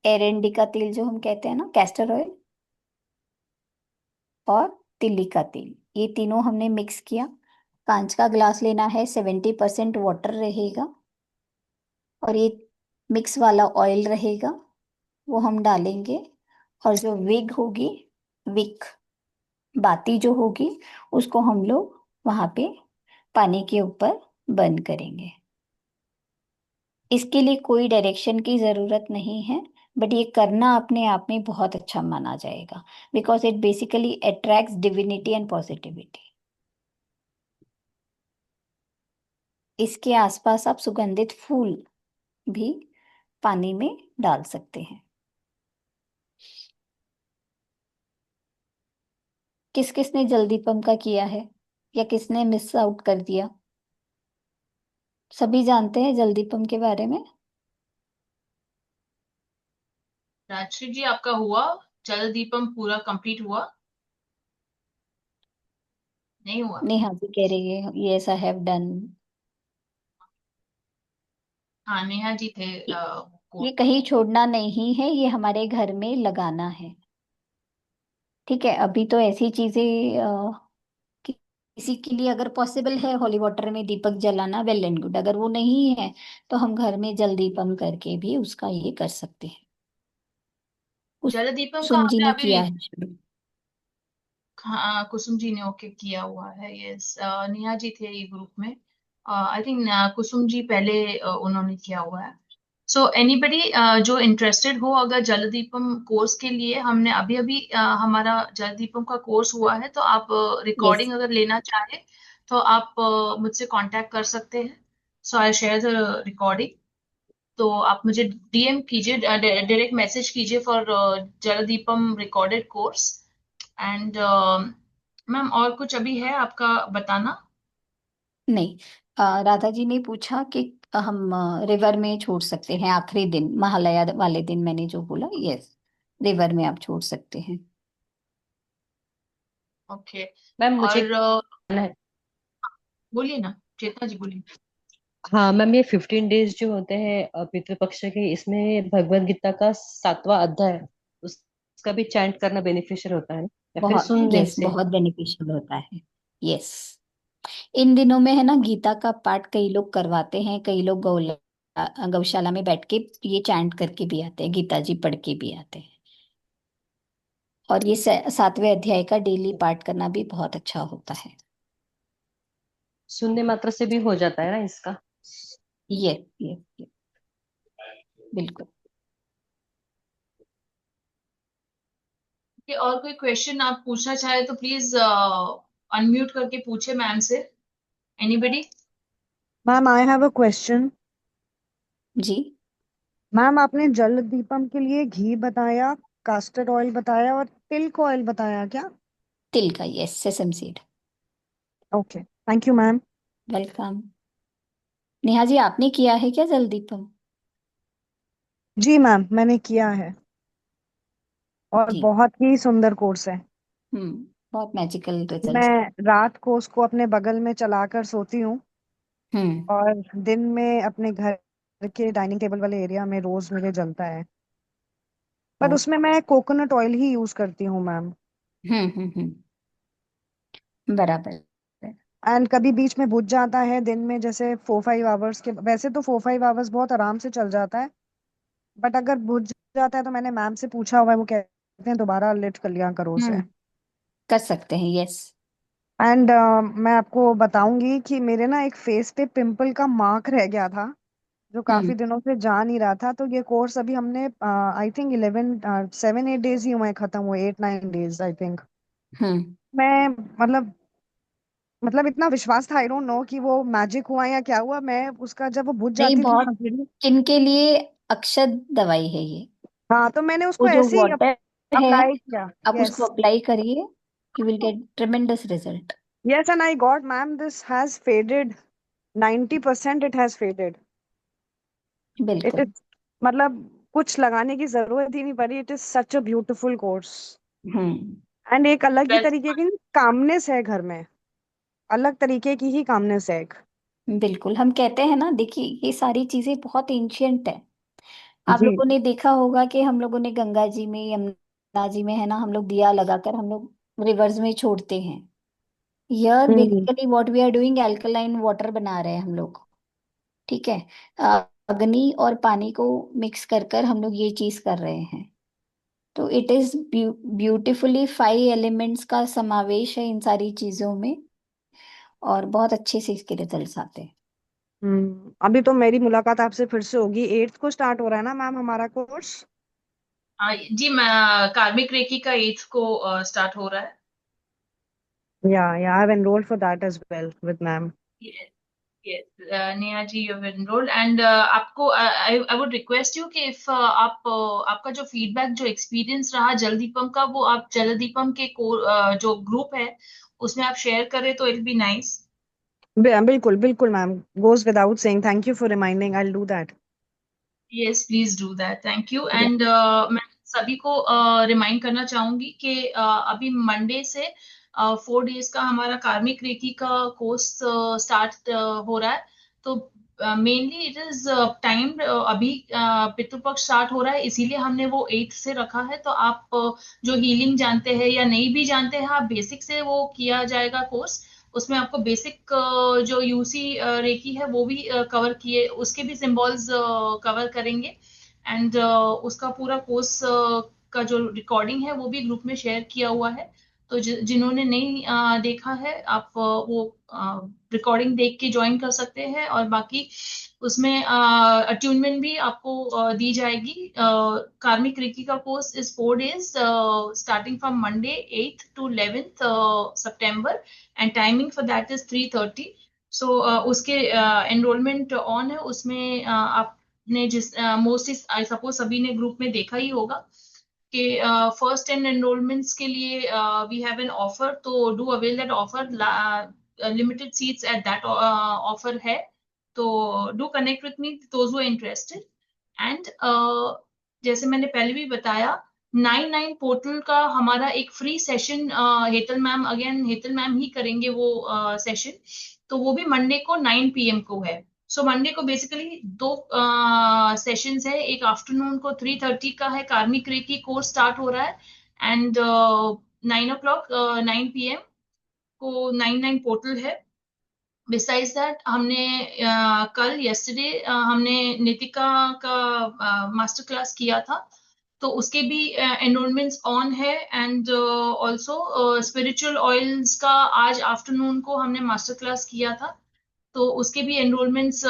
एरंडी का तेल जो हम कहते हैं ना, कैस्टर ऑयल, और तिल्ली का तेल। ये तीनों हमने मिक्स किया। कांच का ग्लास लेना है, 70% वाटर रहेगा और ये मिक्स वाला ऑयल रहेगा, वो हम डालेंगे। और जो विग होगी, विक, बाती जो होगी, उसको हम लोग वहां पे पानी के ऊपर बंद करेंगे। इसके लिए कोई डायरेक्शन की जरूरत नहीं है, बट ये करना अपने आप में बहुत अच्छा माना जाएगा, because it basically attracts divinity and positivity. इसके आसपास आप सुगंधित फूल भी पानी में डाल सकते हैं। किस किसने जल्दी पंप का किया है या किसने मिस आउट कर दिया? सभी जानते हैं जल्दी पंप के बारे में? राजश्री जी, आपका हुआ? जल दीपम पूरा कंप्लीट हुआ? नहीं हुआ? नेहा जी कह रही है यस आई हैव डन। हाँ, नेहा जी थे ये कोट। कहीं छोड़ना नहीं है, ये हमारे घर में लगाना है। ठीक है, अभी तो ऐसी चीजें किसी के लिए अगर पॉसिबल है होली वाटर में दीपक जलाना, वेल एंड गुड। अगर वो नहीं है तो हम घर में जल दीपम करके भी उसका ये कर सकते हैं। जल दीपम का कुसुम जी आपने ने अभी, किया है शुरू। हाँ, कुसुम जी ने ओके किया हुआ है, यस। नेहा जी थे ये ग्रुप में। आई थिंक कुसुम जी पहले उन्होंने किया हुआ है। सो एनीबडी जो इंटरेस्टेड हो अगर जलदीपम कोर्स के लिए, हमने अभी अभी हमारा जलदीपम का कोर्स हुआ है, तो आप Yes. रिकॉर्डिंग अगर लेना चाहे तो आप मुझसे कांटेक्ट कर सकते हैं। So I share the recording. तो आप मुझे डीएम कीजिए, डायरेक्ट मैसेज कीजिए for Jaldeepam recorded course. And ma'am और कुछ अभी है आपका बताना? नहीं, राधा जी ने पूछा कि हम रिवर में छोड़ सकते हैं आखिरी दिन, महालया वाले दिन मैंने जो बोला, यस, रिवर में आप छोड़ सकते हैं। ओके। मैम मुझे और कहना है। बोलिए ना, चेतना जी बोलिए। हाँ मैम, ये 15 डेज जो होते हैं पितृपक्ष के, इसमें भगवत गीता का 7वां अध्याय उसका भी चैंट करना बेनिफिशियल होता है या फिर बहुत, सुनने यस, से? बहुत बेनिफिशियल होता है। यस, इन दिनों में है ना, गीता का पाठ कई लोग करवाते हैं, कई लोग गौशाला में बैठ के ये चैंट करके भी आते हैं, गीता जी पढ़ के भी आते हैं। और ये 7वें अध्याय का डेली पाठ करना भी बहुत अच्छा होता है। सुनने मात्र से भी हो जाता है ना इसका? यस, यस, बिल्कुल। कि और कोई क्वेश्चन आप पूछना चाहे तो प्लीज अनम्यूट करके पूछे मैम से। Anybody? Ma'am I have a question. जी। मैम आपने जल दीपम के लिए घी बताया, कास्टर ऑयल बताया और तिल का ऑयल बताया क्या? तिल का, yes, sesame seed. Okay, thank you ma'am. Welcome. Neha ji, आपने किया है क्या जल दीपम? जी मैम, मैंने किया है और जी। बहुत ही सुंदर कोर्स है। बहुत मैजिकल रिजल्ट्स। मैं रात को उसको अपने बगल में चलाकर सोती हूँ हम्म। और दिन में अपने घर के डाइनिंग टेबल वाले एरिया में रोज मुझे जलता है, पर ओ। उसमें मैं कोकोनट ऑयल ही यूज करती हूँ मैम। बराबर। एंड कभी बीच में बुझ जाता है दिन में, जैसे 4-5 आवर्स के, वैसे तो 4-5 आवर्स बहुत आराम से चल जाता है, बट अगर बुझ जाता है तो मैंने मैम से पूछा हुआ है, वो कहते हैं दोबारा लिट कर लिया करो उसे। हम्म, कर सकते हैं, यस। एंड मैं आपको बताऊंगी कि मेरे ना एक फेस पे पिंपल का मार्क रह गया था, जो हम्म। काफी दिनों से जा नहीं रहा था। तो ये कोर्स अभी हमने आई थिंक 7-8 डेज ही हुए हैं खत्म हुए, 8-9 डेज आई थिंक। हम्म। मैं मतलब इतना विश्वास था, आई डोंट नो कि वो मैजिक हुआ या क्या हुआ। मैं उसका जब वो बुझ नहीं, जाती थी बहुत, ना, स्किन के लिए अक्षत दवाई है ये। हाँ, तो मैंने वो उसको जो ऐसे ही वाटर है, अप्लाई किया। आप उसको यस, अप्लाई करिए, you will get ट्रेमेंडस result. Yes, and I got ma'am, this has faded, 90% it has faded. It बिल्कुल। इज मतलब कुछ लगाने की जरूरत ही नहीं पड़ी। It is such a beautiful course hmm. And एक अलग ही वेल, तरीके की कामनेस है घर में, अलग तरीके की ही कामनेस है एक। बिल्कुल, हम कहते हैं ना, देखिए ये सारी चीजें बहुत एंशियंट है। आप जी। लोगों ने देखा होगा कि हम लोगों ने गंगा जी में, यमुना जी में, है ना, हम लोग दिया लगाकर हम लोग रिवर्स में छोड़ते हैं। यार hmm. Basically what we are doing, alkaline water बना रहे हैं हम लोग। ठीक है। अग्नि और पानी को मिक्स कर कर हम लोग ये चीज कर रहे हैं। तो इट इज ब्यूटिफुली 5 एलिमेंट्स का समावेश है इन सारी चीजों में, और बहुत अच्छे से इसके रिजल्ट्स आते हैं। अभी तो मेरी मुलाकात आपसे फिर से होगी, 8th को स्टार्ट हो रहा है ना मैम हमारा कोर्स? जी मैं कार्मिक रेकी का 8th को स्टार्ट हो रहा है। या I have enrolled for that as well with ma'am. Yes, yes, Neha ji you have enrolled. And आपको I I would request you कि इफ आप आपका जो फीडबैक, जो एक्सपीरियंस रहा जलदीपम का, वो आप जलदीपम के जो ग्रुप है उसमें आप शेयर करें तो इट बी नाइस। बिल्कुल बिल्कुल ma'am, goes without saying, thank you for reminding, I will do that. Yes please do that, thank you. And मैं सभी को रिमाइंड करना चाहूंगी कि अभी मंडे से 4 डेज का हमारा कार्मिक रेकी का कोर्स स्टार्ट हो रहा है। तो मेनली इट इज टाइम, अभी पितृपक्ष स्टार्ट हो रहा है, इसीलिए हमने वो 8th से रखा है। तो आप जो हीलिंग जानते हैं या नहीं भी जानते हैं, आप बेसिक से वो किया जाएगा कोर्स। उसमें आपको बेसिक जो यूसी रेकी है वो भी कवर किए, उसके भी सिंबल्स कवर करेंगे। एंड उसका पूरा कोर्स का जो रिकॉर्डिंग है वो भी ग्रुप में शेयर किया हुआ है। तो जिन्होंने नहीं देखा है, आप वो रिकॉर्डिंग देख के ज्वाइन कर सकते हैं। और बाकी उसमें अट्यूनमेंट भी आपको दी जाएगी। कार्मिक रेकी का course is 4 days starting from Monday 8th to 11th September and timing for that is 3:30। सो उसके एनरोलमेंट ऑन है। उसमें आपने जिस मोस्टली आई सपोज सभी ने ग्रुप में देखा ही होगा कि फर्स्ट 10 एनरोलमेंट्स के लिए वी हैव एन ऑफर, तो do avail that offer. Limited seats at that offer है, तो do connect with me those who are interested. And जैसे मैंने पहले भी बताया, 9/9 पोर्टल का हमारा एक free session Hetal ma'am, again Hetal ma'am ही करेंगे वो सेशन, तो वो भी मंडे को 9 PM को है। सो मंडे को बेसिकली 2 सेशंस है। एक आफ्टरनून को 3:30 का है, कार्मिक रेकी कोर्स स्टार्ट हो रहा है, एंड 9 o'clock 9 PM को 9/9 पोर्टल है। बिसाइड्स दैट हमने कल यस्टरडे हमने नितिका का मास्टर क्लास किया था, तो उसके भी एनरोलमेंट्स ऑन है। एंड ऑल्सो स्पिरिचुअल ऑयल्स का आज आफ्टरनून को हमने मास्टर क्लास किया था, तो उसके भी एनरोलमेंट्स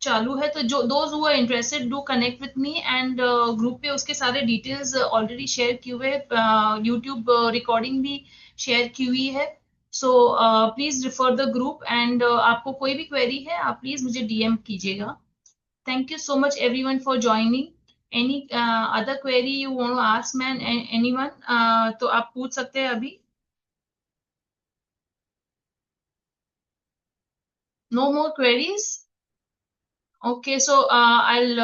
चालू है। तो जो those who are interested do connect with me, and group पे उसके सारे डिटेल्स ऑलरेडी शेयर किए हुए, यूट्यूब रिकॉर्डिंग भी शेयर की हुई है। So please refer the group, and आपको कोई भी क्वेरी है आप प्लीज मुझे DM कीजिएगा। Thank you so much everyone for joining. Any other query you want to ask ma'am anyone, तो आप पूछ सकते हैं अभी। No more queries? Okay, so I'll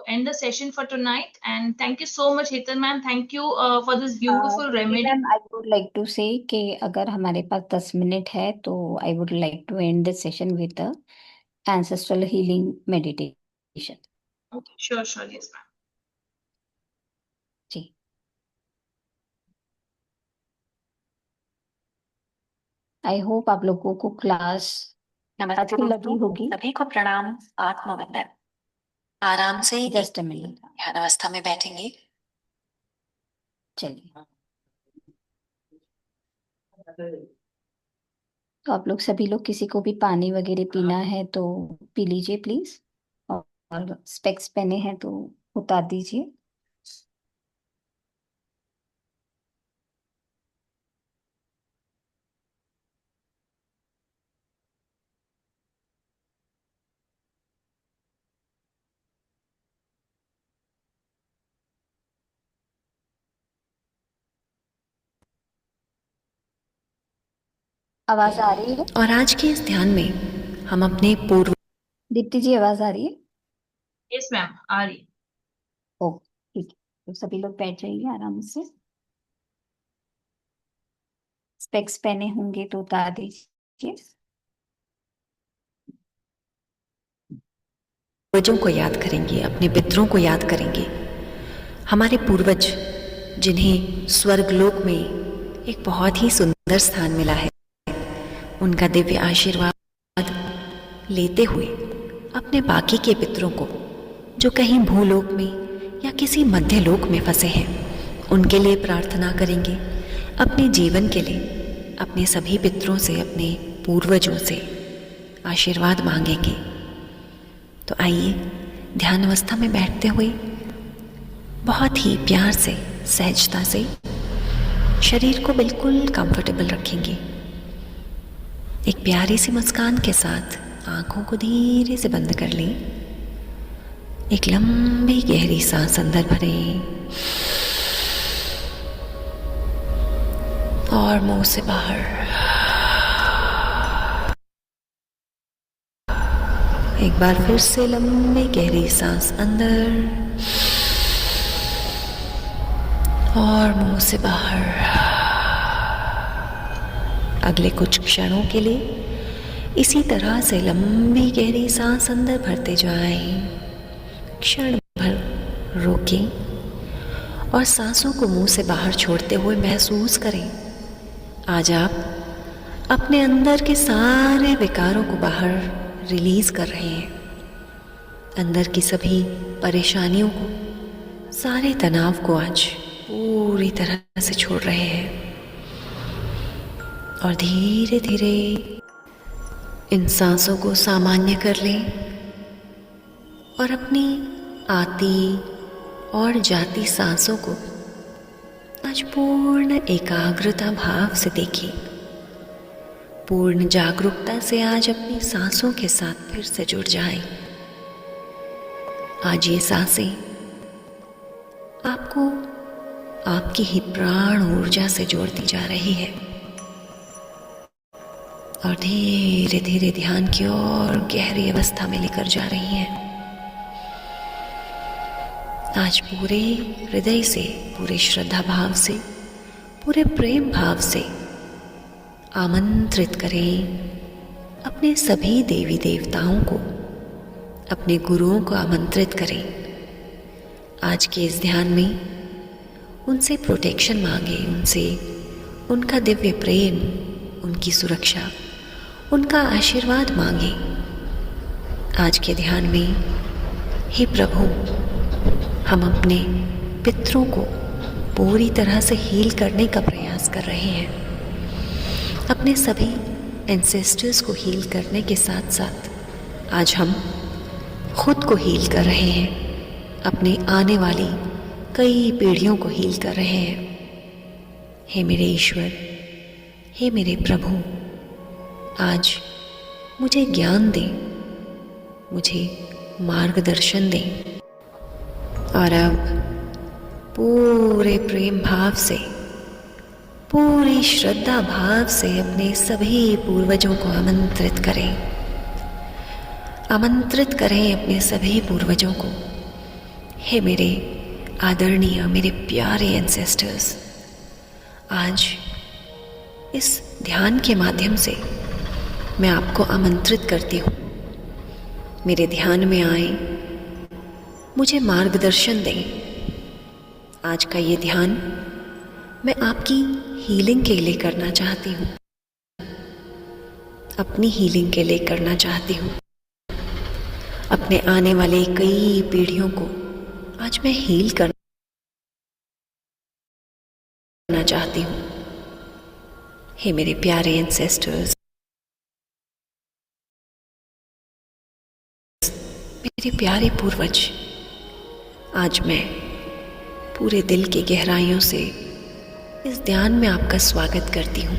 end the session for tonight, and thank you so much, Hetal ma'am. Thank you for this beautiful remedy. Ma'am I would like to say कि अगर हमारे पास 10 मिनट है तो I would like to end this session with ancestral healing meditation. Okay, sure, yes, ma'am. जी आई होप आप लोगों को क्लास नमस्ते अच्छी लगी दोस्तों, होगी। सभी को प्रणाम। आत्मवंदन। आराम से जस्ट अ मिनट, ध्यान अवस्था में बैठेंगे। चलिए। तो आप लोग सभी लोग किसी को भी पानी वगैरह पीना है तो पी लीजिए प्लीज, और स्पेक्स पहने हैं तो उतार दीजिए। आवाज आ रही है? और आज के इस ध्यान में हम अपने पूर्व दीप्ति जी आवाज आ रही है? Yes, ma'am. आ रही। ओ ठीक है, तो सभी लोग बैठ जाइए आराम से। स्पेक्स पहने होंगे तो उतार दीजिए। पूर्वजों को याद करेंगे, अपने पितरों को याद करेंगे। हमारे पूर्वज जिन्हें स्वर्गलोक में एक बहुत ही सुंदर स्थान मिला है, उनका दिव्य आशीर्वाद लेते हुए अपने बाकी के पितरों को जो कहीं भूलोक में या किसी मध्य लोक में फंसे हैं, उनके लिए प्रार्थना करेंगे। अपने जीवन के लिए अपने सभी पितरों से, अपने पूर्वजों से आशीर्वाद मांगेंगे। तो आइए ध्यान अवस्था में बैठते हुए बहुत ही प्यार से, सहजता से शरीर को बिल्कुल कंफर्टेबल रखेंगे। एक प्यारी सी मुस्कान के साथ आंखों को धीरे से बंद कर लें। एक लंबी गहरी सांस अंदर भरें और मुंह से बाहर। एक बार फिर से लंबी गहरी सांस अंदर और मुंह से बाहर। अगले कुछ क्षणों के लिए इसी तरह से लंबी गहरी सांस अंदर भरते जाएं। क्षण भर रोकें और सांसों को मुंह से बाहर छोड़ते हुए महसूस करें, आज आप अपने अंदर के सारे विकारों को बाहर रिलीज कर रहे हैं। अंदर की सभी परेशानियों को, सारे तनाव को आज पूरी तरह से छोड़ रहे हैं। और धीरे धीरे इन सांसों को सामान्य कर लें। और अपनी आती और जाती सांसों को आज पूर्ण एकाग्रता भाव से देखिए। पूर्ण जागरूकता से आज अपनी सांसों के साथ फिर से जुड़ जाएं। आज ये सांसें आपको आपकी ही प्राण ऊर्जा से जोड़ती जा रही है और धीरे धीरे ध्यान की ओर गहरी अवस्था में लेकर जा रही है। आज पूरे हृदय से, पूरे श्रद्धा भाव से, पूरे प्रेम भाव से आमंत्रित करें अपने सभी देवी देवताओं को, अपने गुरुओं को आमंत्रित करें। आज के इस ध्यान में उनसे प्रोटेक्शन मांगे, उनसे उनका दिव्य प्रेम, उनकी सुरक्षा, उनका आशीर्वाद मांगे। आज के ध्यान में हे प्रभु, हम अपने पितरों को पूरी तरह से हील करने का प्रयास कर रहे हैं। अपने सभी एंसेस्टर्स को हील करने के साथ साथ आज हम खुद को हील कर रहे हैं, अपने आने वाली कई पीढ़ियों को हील कर रहे हैं। हे मेरे ईश्वर, हे मेरे प्रभु, आज मुझे ज्ञान दें, मुझे मार्गदर्शन दें और अब पूरे प्रेम भाव से, पूरी श्रद्धा भाव से अपने सभी पूर्वजों को आमंत्रित करें। आमंत्रित करें अपने सभी पूर्वजों को। हे मेरे आदरणीय, मेरे प्यारे एंसेस्टर्स, आज इस ध्यान के माध्यम से मैं आपको आमंत्रित करती हूँ। मेरे ध्यान में आए, मुझे मार्गदर्शन दें। आज का ये ध्यान मैं आपकी हीलिंग के लिए करना चाहती हूँ, अपनी हीलिंग के लिए करना चाहती हूँ। अपने आने वाले कई पीढ़ियों को आज मैं हील करना चाहती हूँ। हे मेरे प्यारे एंसेस्टर्स, मेरे प्यारे पूर्वज, आज मैं पूरे दिल की गहराइयों से इस ध्यान में आपका स्वागत करती हूँ,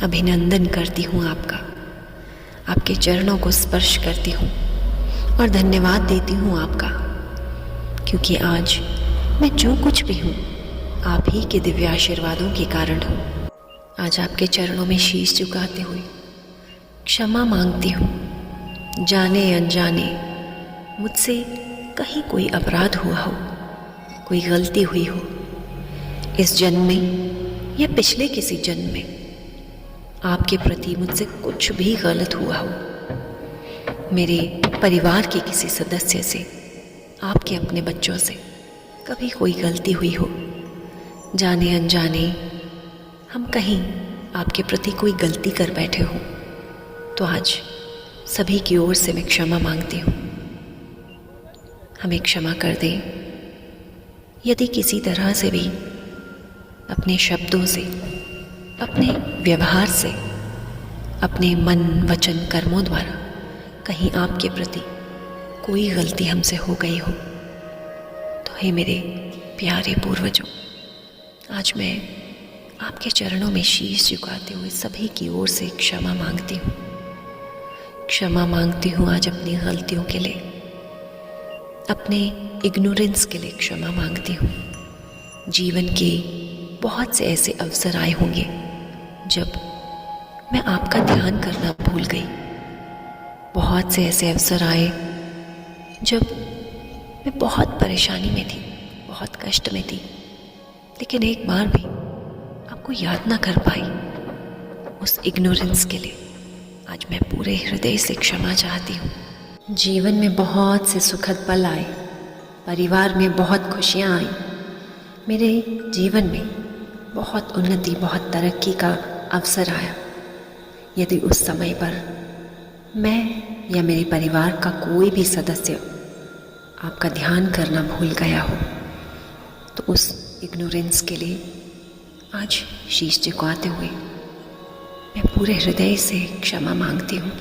अभिनंदन करती हूँ आपका, आपके चरणों को स्पर्श करती हूँ और धन्यवाद देती हूँ आपका, क्योंकि आज मैं जो कुछ भी हूँ आप ही के दिव्य आशीर्वादों के कारण हूँ। आज आपके चरणों में शीश झुकाते हुए क्षमा मांगती हूँ, जाने अनजाने मुझसे कहीं कोई अपराध हुआ हो, कोई गलती हुई हो, इस जन्म में या पिछले किसी जन्म में आपके प्रति मुझसे कुछ भी गलत हुआ हो, मेरे परिवार के किसी सदस्य से, आपके अपने बच्चों से कभी कोई गलती हुई हो, जाने अनजाने हम कहीं आपके प्रति कोई गलती कर बैठे हो, तो आज सभी की ओर से मैं क्षमा मांगती हूँ। हमें क्षमा कर दें यदि किसी तरह से भी अपने शब्दों से, अपने व्यवहार से, अपने मन वचन कर्मों द्वारा कहीं आपके प्रति कोई गलती हमसे हो गई हो, तो हे मेरे प्यारे पूर्वजों, आज मैं आपके चरणों में शीश झुकाते हुए सभी की ओर से क्षमा मांगती हूँ। क्षमा मांगती हूँ आज अपनी गलतियों के लिए, अपने इग्नोरेंस के लिए क्षमा मांगती हूँ। जीवन के बहुत से ऐसे अवसर आए होंगे जब मैं आपका ध्यान करना भूल गई। बहुत से ऐसे अवसर आए जब मैं बहुत परेशानी में थी, बहुत कष्ट में थी, लेकिन एक बार भी आपको याद ना कर पाई। उस इग्नोरेंस के लिए आज मैं पूरे हृदय से क्षमा चाहती हूँ। जीवन में बहुत से सुखद पल आए, परिवार में बहुत खुशियाँ आई, मेरे जीवन में बहुत उन्नति, बहुत तरक्की का अवसर आया। यदि उस समय पर मैं या मेरे परिवार का कोई भी सदस्य आपका ध्यान करना भूल गया हो, तो उस इग्नोरेंस के लिए आज शीश झुकाते हुए मैं पूरे हृदय से क्षमा मांगती हूँ।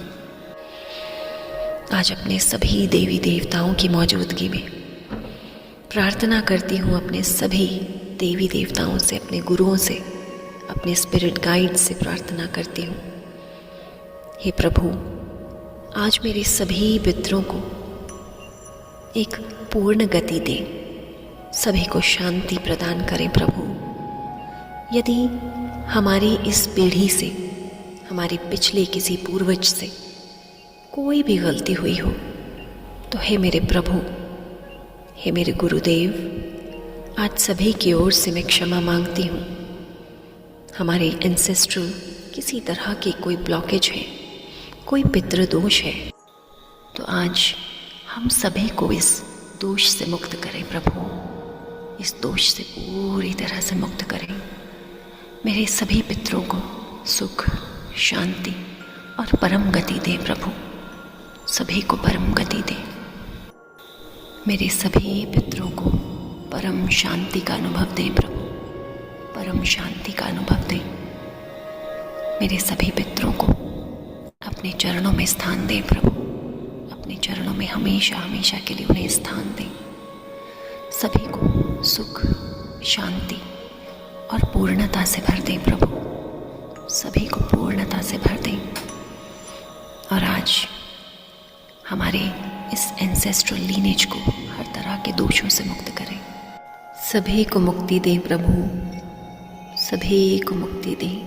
आज अपने सभी देवी देवताओं की मौजूदगी में प्रार्थना करती हूँ, अपने सभी देवी देवताओं से, अपने गुरुओं से, अपने स्पिरिट गाइड से प्रार्थना करती हूँ। हे प्रभु, आज मेरे सभी पितरों को एक पूर्ण गति दे, सभी को शांति प्रदान करें प्रभु। यदि हमारी इस पीढ़ी से, हमारे पिछले किसी पूर्वज से कोई भी गलती हुई हो तो हे मेरे प्रभु, हे मेरे गुरुदेव, आज सभी की ओर से मैं क्षमा मांगती हूँ। हमारे एंसेस्ट्रल किसी तरह की कोई ब्लॉकेज है, कोई पितृदोष है, तो आज हम सभी को इस दोष से मुक्त करें प्रभु, इस दोष से पूरी तरह से मुक्त करें। मेरे सभी पितरों को सुख, शांति और परम गति दें प्रभु, सभी को परम गति दें। मेरे सभी पितरों को परम शांति का अनुभव दें प्रभु, परम शांति का अनुभव दें। मेरे सभी पितरों को अपने चरणों में स्थान दें प्रभु, अपने चरणों में हमेशा हमेशा के लिए उन्हें स्थान दें। सभी को सुख, शांति और पूर्णता से भर दें प्रभु, सभी को पूर्णता से भर दें। और आज हमारे इस एंसेस्ट्रल लीनेज को हर तरह के दोषों से मुक्त करें। सभी को मुक्ति दें प्रभु, सभी को मुक्ति दें।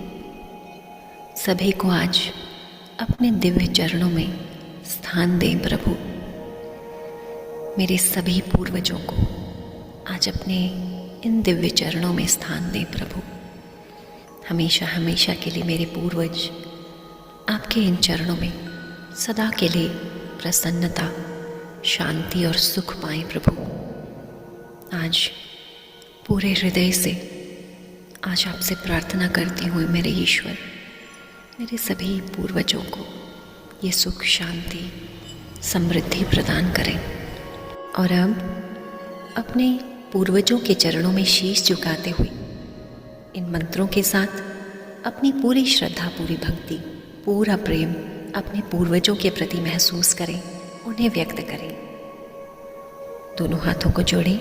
सभी को आज अपने दिव्य चरणों में स्थान दें प्रभु। मेरे सभी पूर्वजों को आज अपने इन दिव्य चरणों में स्थान दें प्रभु। हमेशा हमेशा के लिए मेरे पूर्वज आपके इन चरणों में सदा के लिए प्रसन्नता, शांति और सुख पाएं प्रभु। आज पूरे हृदय से आज आपसे प्रार्थना करती हूँ मेरे ईश्वर, मेरे सभी पूर्वजों को ये सुख, शांति, समृद्धि प्रदान करें। और अब अपने पूर्वजों के चरणों में शीश झुकाते हुए इन मंत्रों के साथ अपनी पूरी श्रद्धा, पूरी भक्ति, पूरा प्रेम अपने पूर्वजों के प्रति महसूस करें, उन्हें व्यक्त करें। दोनों हाथों को जोड़ें।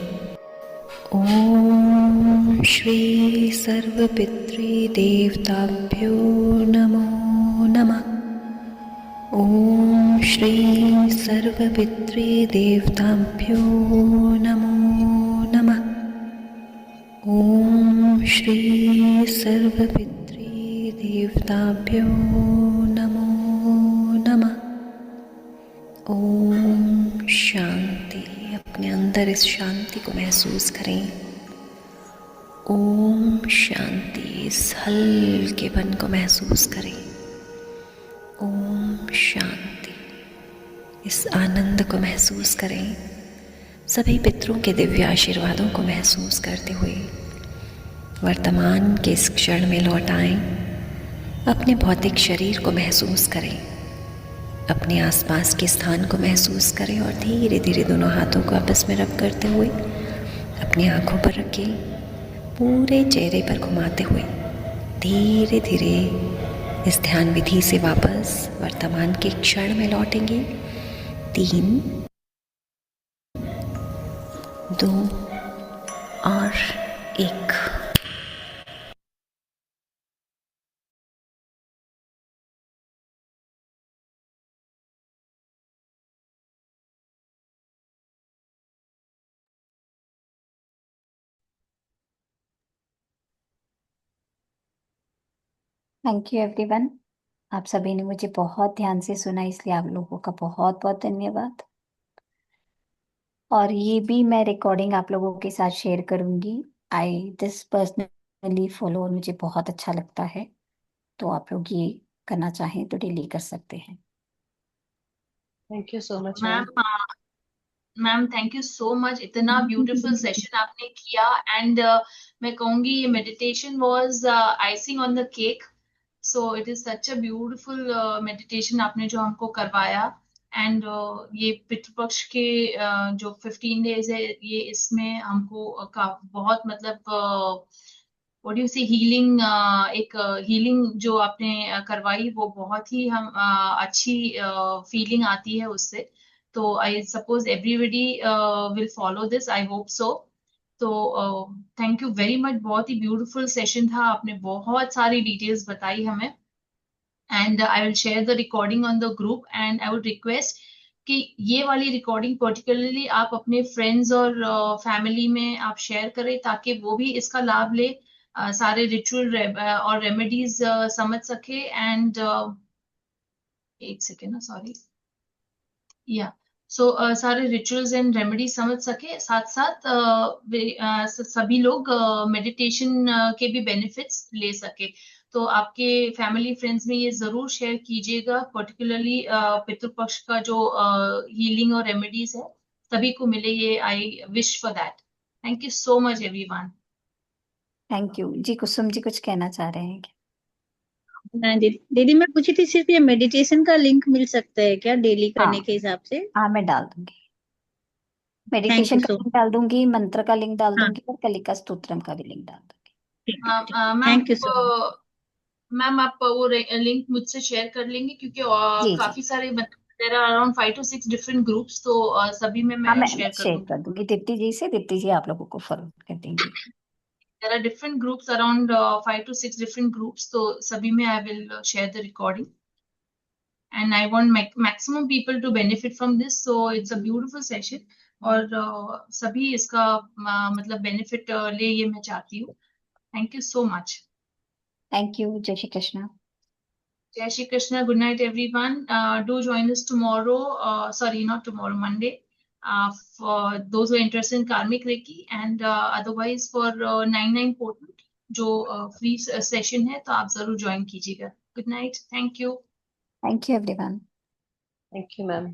ओम श्री सर्वपितृ देवताभ्यो नमो नमः। ओम श्री सर्वपितृ देवताभ्यो नमो नमः। ओम श्री सर्वपितृ देवताभ्यो नमो नमः। ओम शांति। अपने अंदर इस शांति को महसूस करें। ओम शांति। इस हल्केपन को महसूस करें। ओम शांति। इस आनंद को महसूस करें। सभी पितरों के दिव्य आशीर्वादों को महसूस करते हुए वर्तमान के इस क्षण में लौट आएं। अपने भौतिक शरीर को महसूस करें, अपने आसपास के स्थान को महसूस करें और धीरे धीरे दोनों हाथों को आपस में रब करते हुए अपनी आंखों पर रखें। पूरे चेहरे पर घुमाते हुए धीरे धीरे इस ध्यान विधि से वापस वर्तमान के क्षण में लौटेंगे। 3, 2 और 1। Thank you everyone. आप सभी ने मुझे बहुत ध्यान से सुना, इसलिए आप लोगों का बहुत बहुत धन्यवाद। और ये भी मैं रिकॉर्डिंग आप लोगों के साथ शेयर करूंगी। आई दिस पर्सनली फॉलो, और मुझे बहुत अच्छा लगता है, तो आप लोग ये करना चाहें तो डेली कर सकते हैं। Thank you so much ma'am, ma'am thank you so much. इतना ब्यूटीफुल सेशन आपने किया। एंड मैं कहूंगी ये meditation was icing on the cake. So it is such a beautiful meditation आपने जो हमको करवाया। एंड ये पितृपक्ष के जो 15 डेज है, ये इसमें हमको बहुत मतलब व्हाट यू सी हीलिंग, एक हीलिंग जो आपने करवाई वो बहुत ही हम अच्छी फीलिंग आती है उससे। तो I suppose everybody will follow this, I hope so. तो थैंक यू वेरी मच, बहुत ही ब्यूटीफुल सेशन था, आपने बहुत सारी डिटेल्स बताई हमें। And I will share the recording on the group, and I would request कि ये वाली रिकॉर्डिंग पर्टिकुलरली आप अपने फ्रेंड्स और फैमिली में आप शेयर करें, ताकि वो भी इसका लाभ ले, सारे रिचुअल और रेमेडीज समझ सके। एंड एक सेकेंड ना, सॉरी, या सो सारे रिचुअल्स एंड रेमेडीज समझ सके, साथ साथ सभी लोग मेडिटेशन के भी बेनिफिट्स ले सके। तो आपके फैमिली फ्रेंड्स में ये जरूर शेयर कीजिएगा, पर्टिकुलरली पितृपक्ष का जो हीलिंग और रेमेडीज है सभी को मिले, ये I wish for that. Thank you so much everyone. Thank you ji. Kusum ji कुछ कहना चाह रहे हैं क्या? हाँ दीदी मैं पूछी थी, सिर्फ ये मेडिटेशन का लिंक मिल सकता है क्या डेली करने हाँ के हिसाब से? हाँ, मैं डाल दूंगी, थैंक मेडिटेशन यू का सो लिंक डाल दूंगी, मंत्र का लिंक डाल हाँ दूंगी, और कलिका स्तोत्रम का भी लिंक डाल दूंगी। ठीक है ठीक है, ma'am thank you so much. Ma'am आप वो लिंक मुझसे शेयर कर लेंगे, क्योंकि जी जी, काफी सारे there are around 5 to 6 different groups, तो सभी में हाँ मैं मैं शेयर कर शेयर दूंगी। कर दूंगी दीप्ति जी से, दीप्ति जी आप लोगों को फॉरवर्ड कर देंगी। There are different groups, around 5 to 6 different groups, तो सभी में I will share the recording, and I want maximum people to benefit from this, so it's a beautiful session, और सभी इसका मतलब बेनिफिट ले, ये मैं चाहती हूँ। Thank you so much. Thank you, जय Shri Krishna. Jai Shri Krishna. Good night, everyone. Do join us tomorrow. Sorry, not tomorrow, Monday. For those who are interested in karmic reiki, and otherwise for 9/9 portal, जो फ्री सेशन है, तो आप जरूर ज्वाइन कीजिएगा। Good night, thank you, thank you everyone. Thank you ma'am.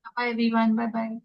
Bye everyone, bye bye.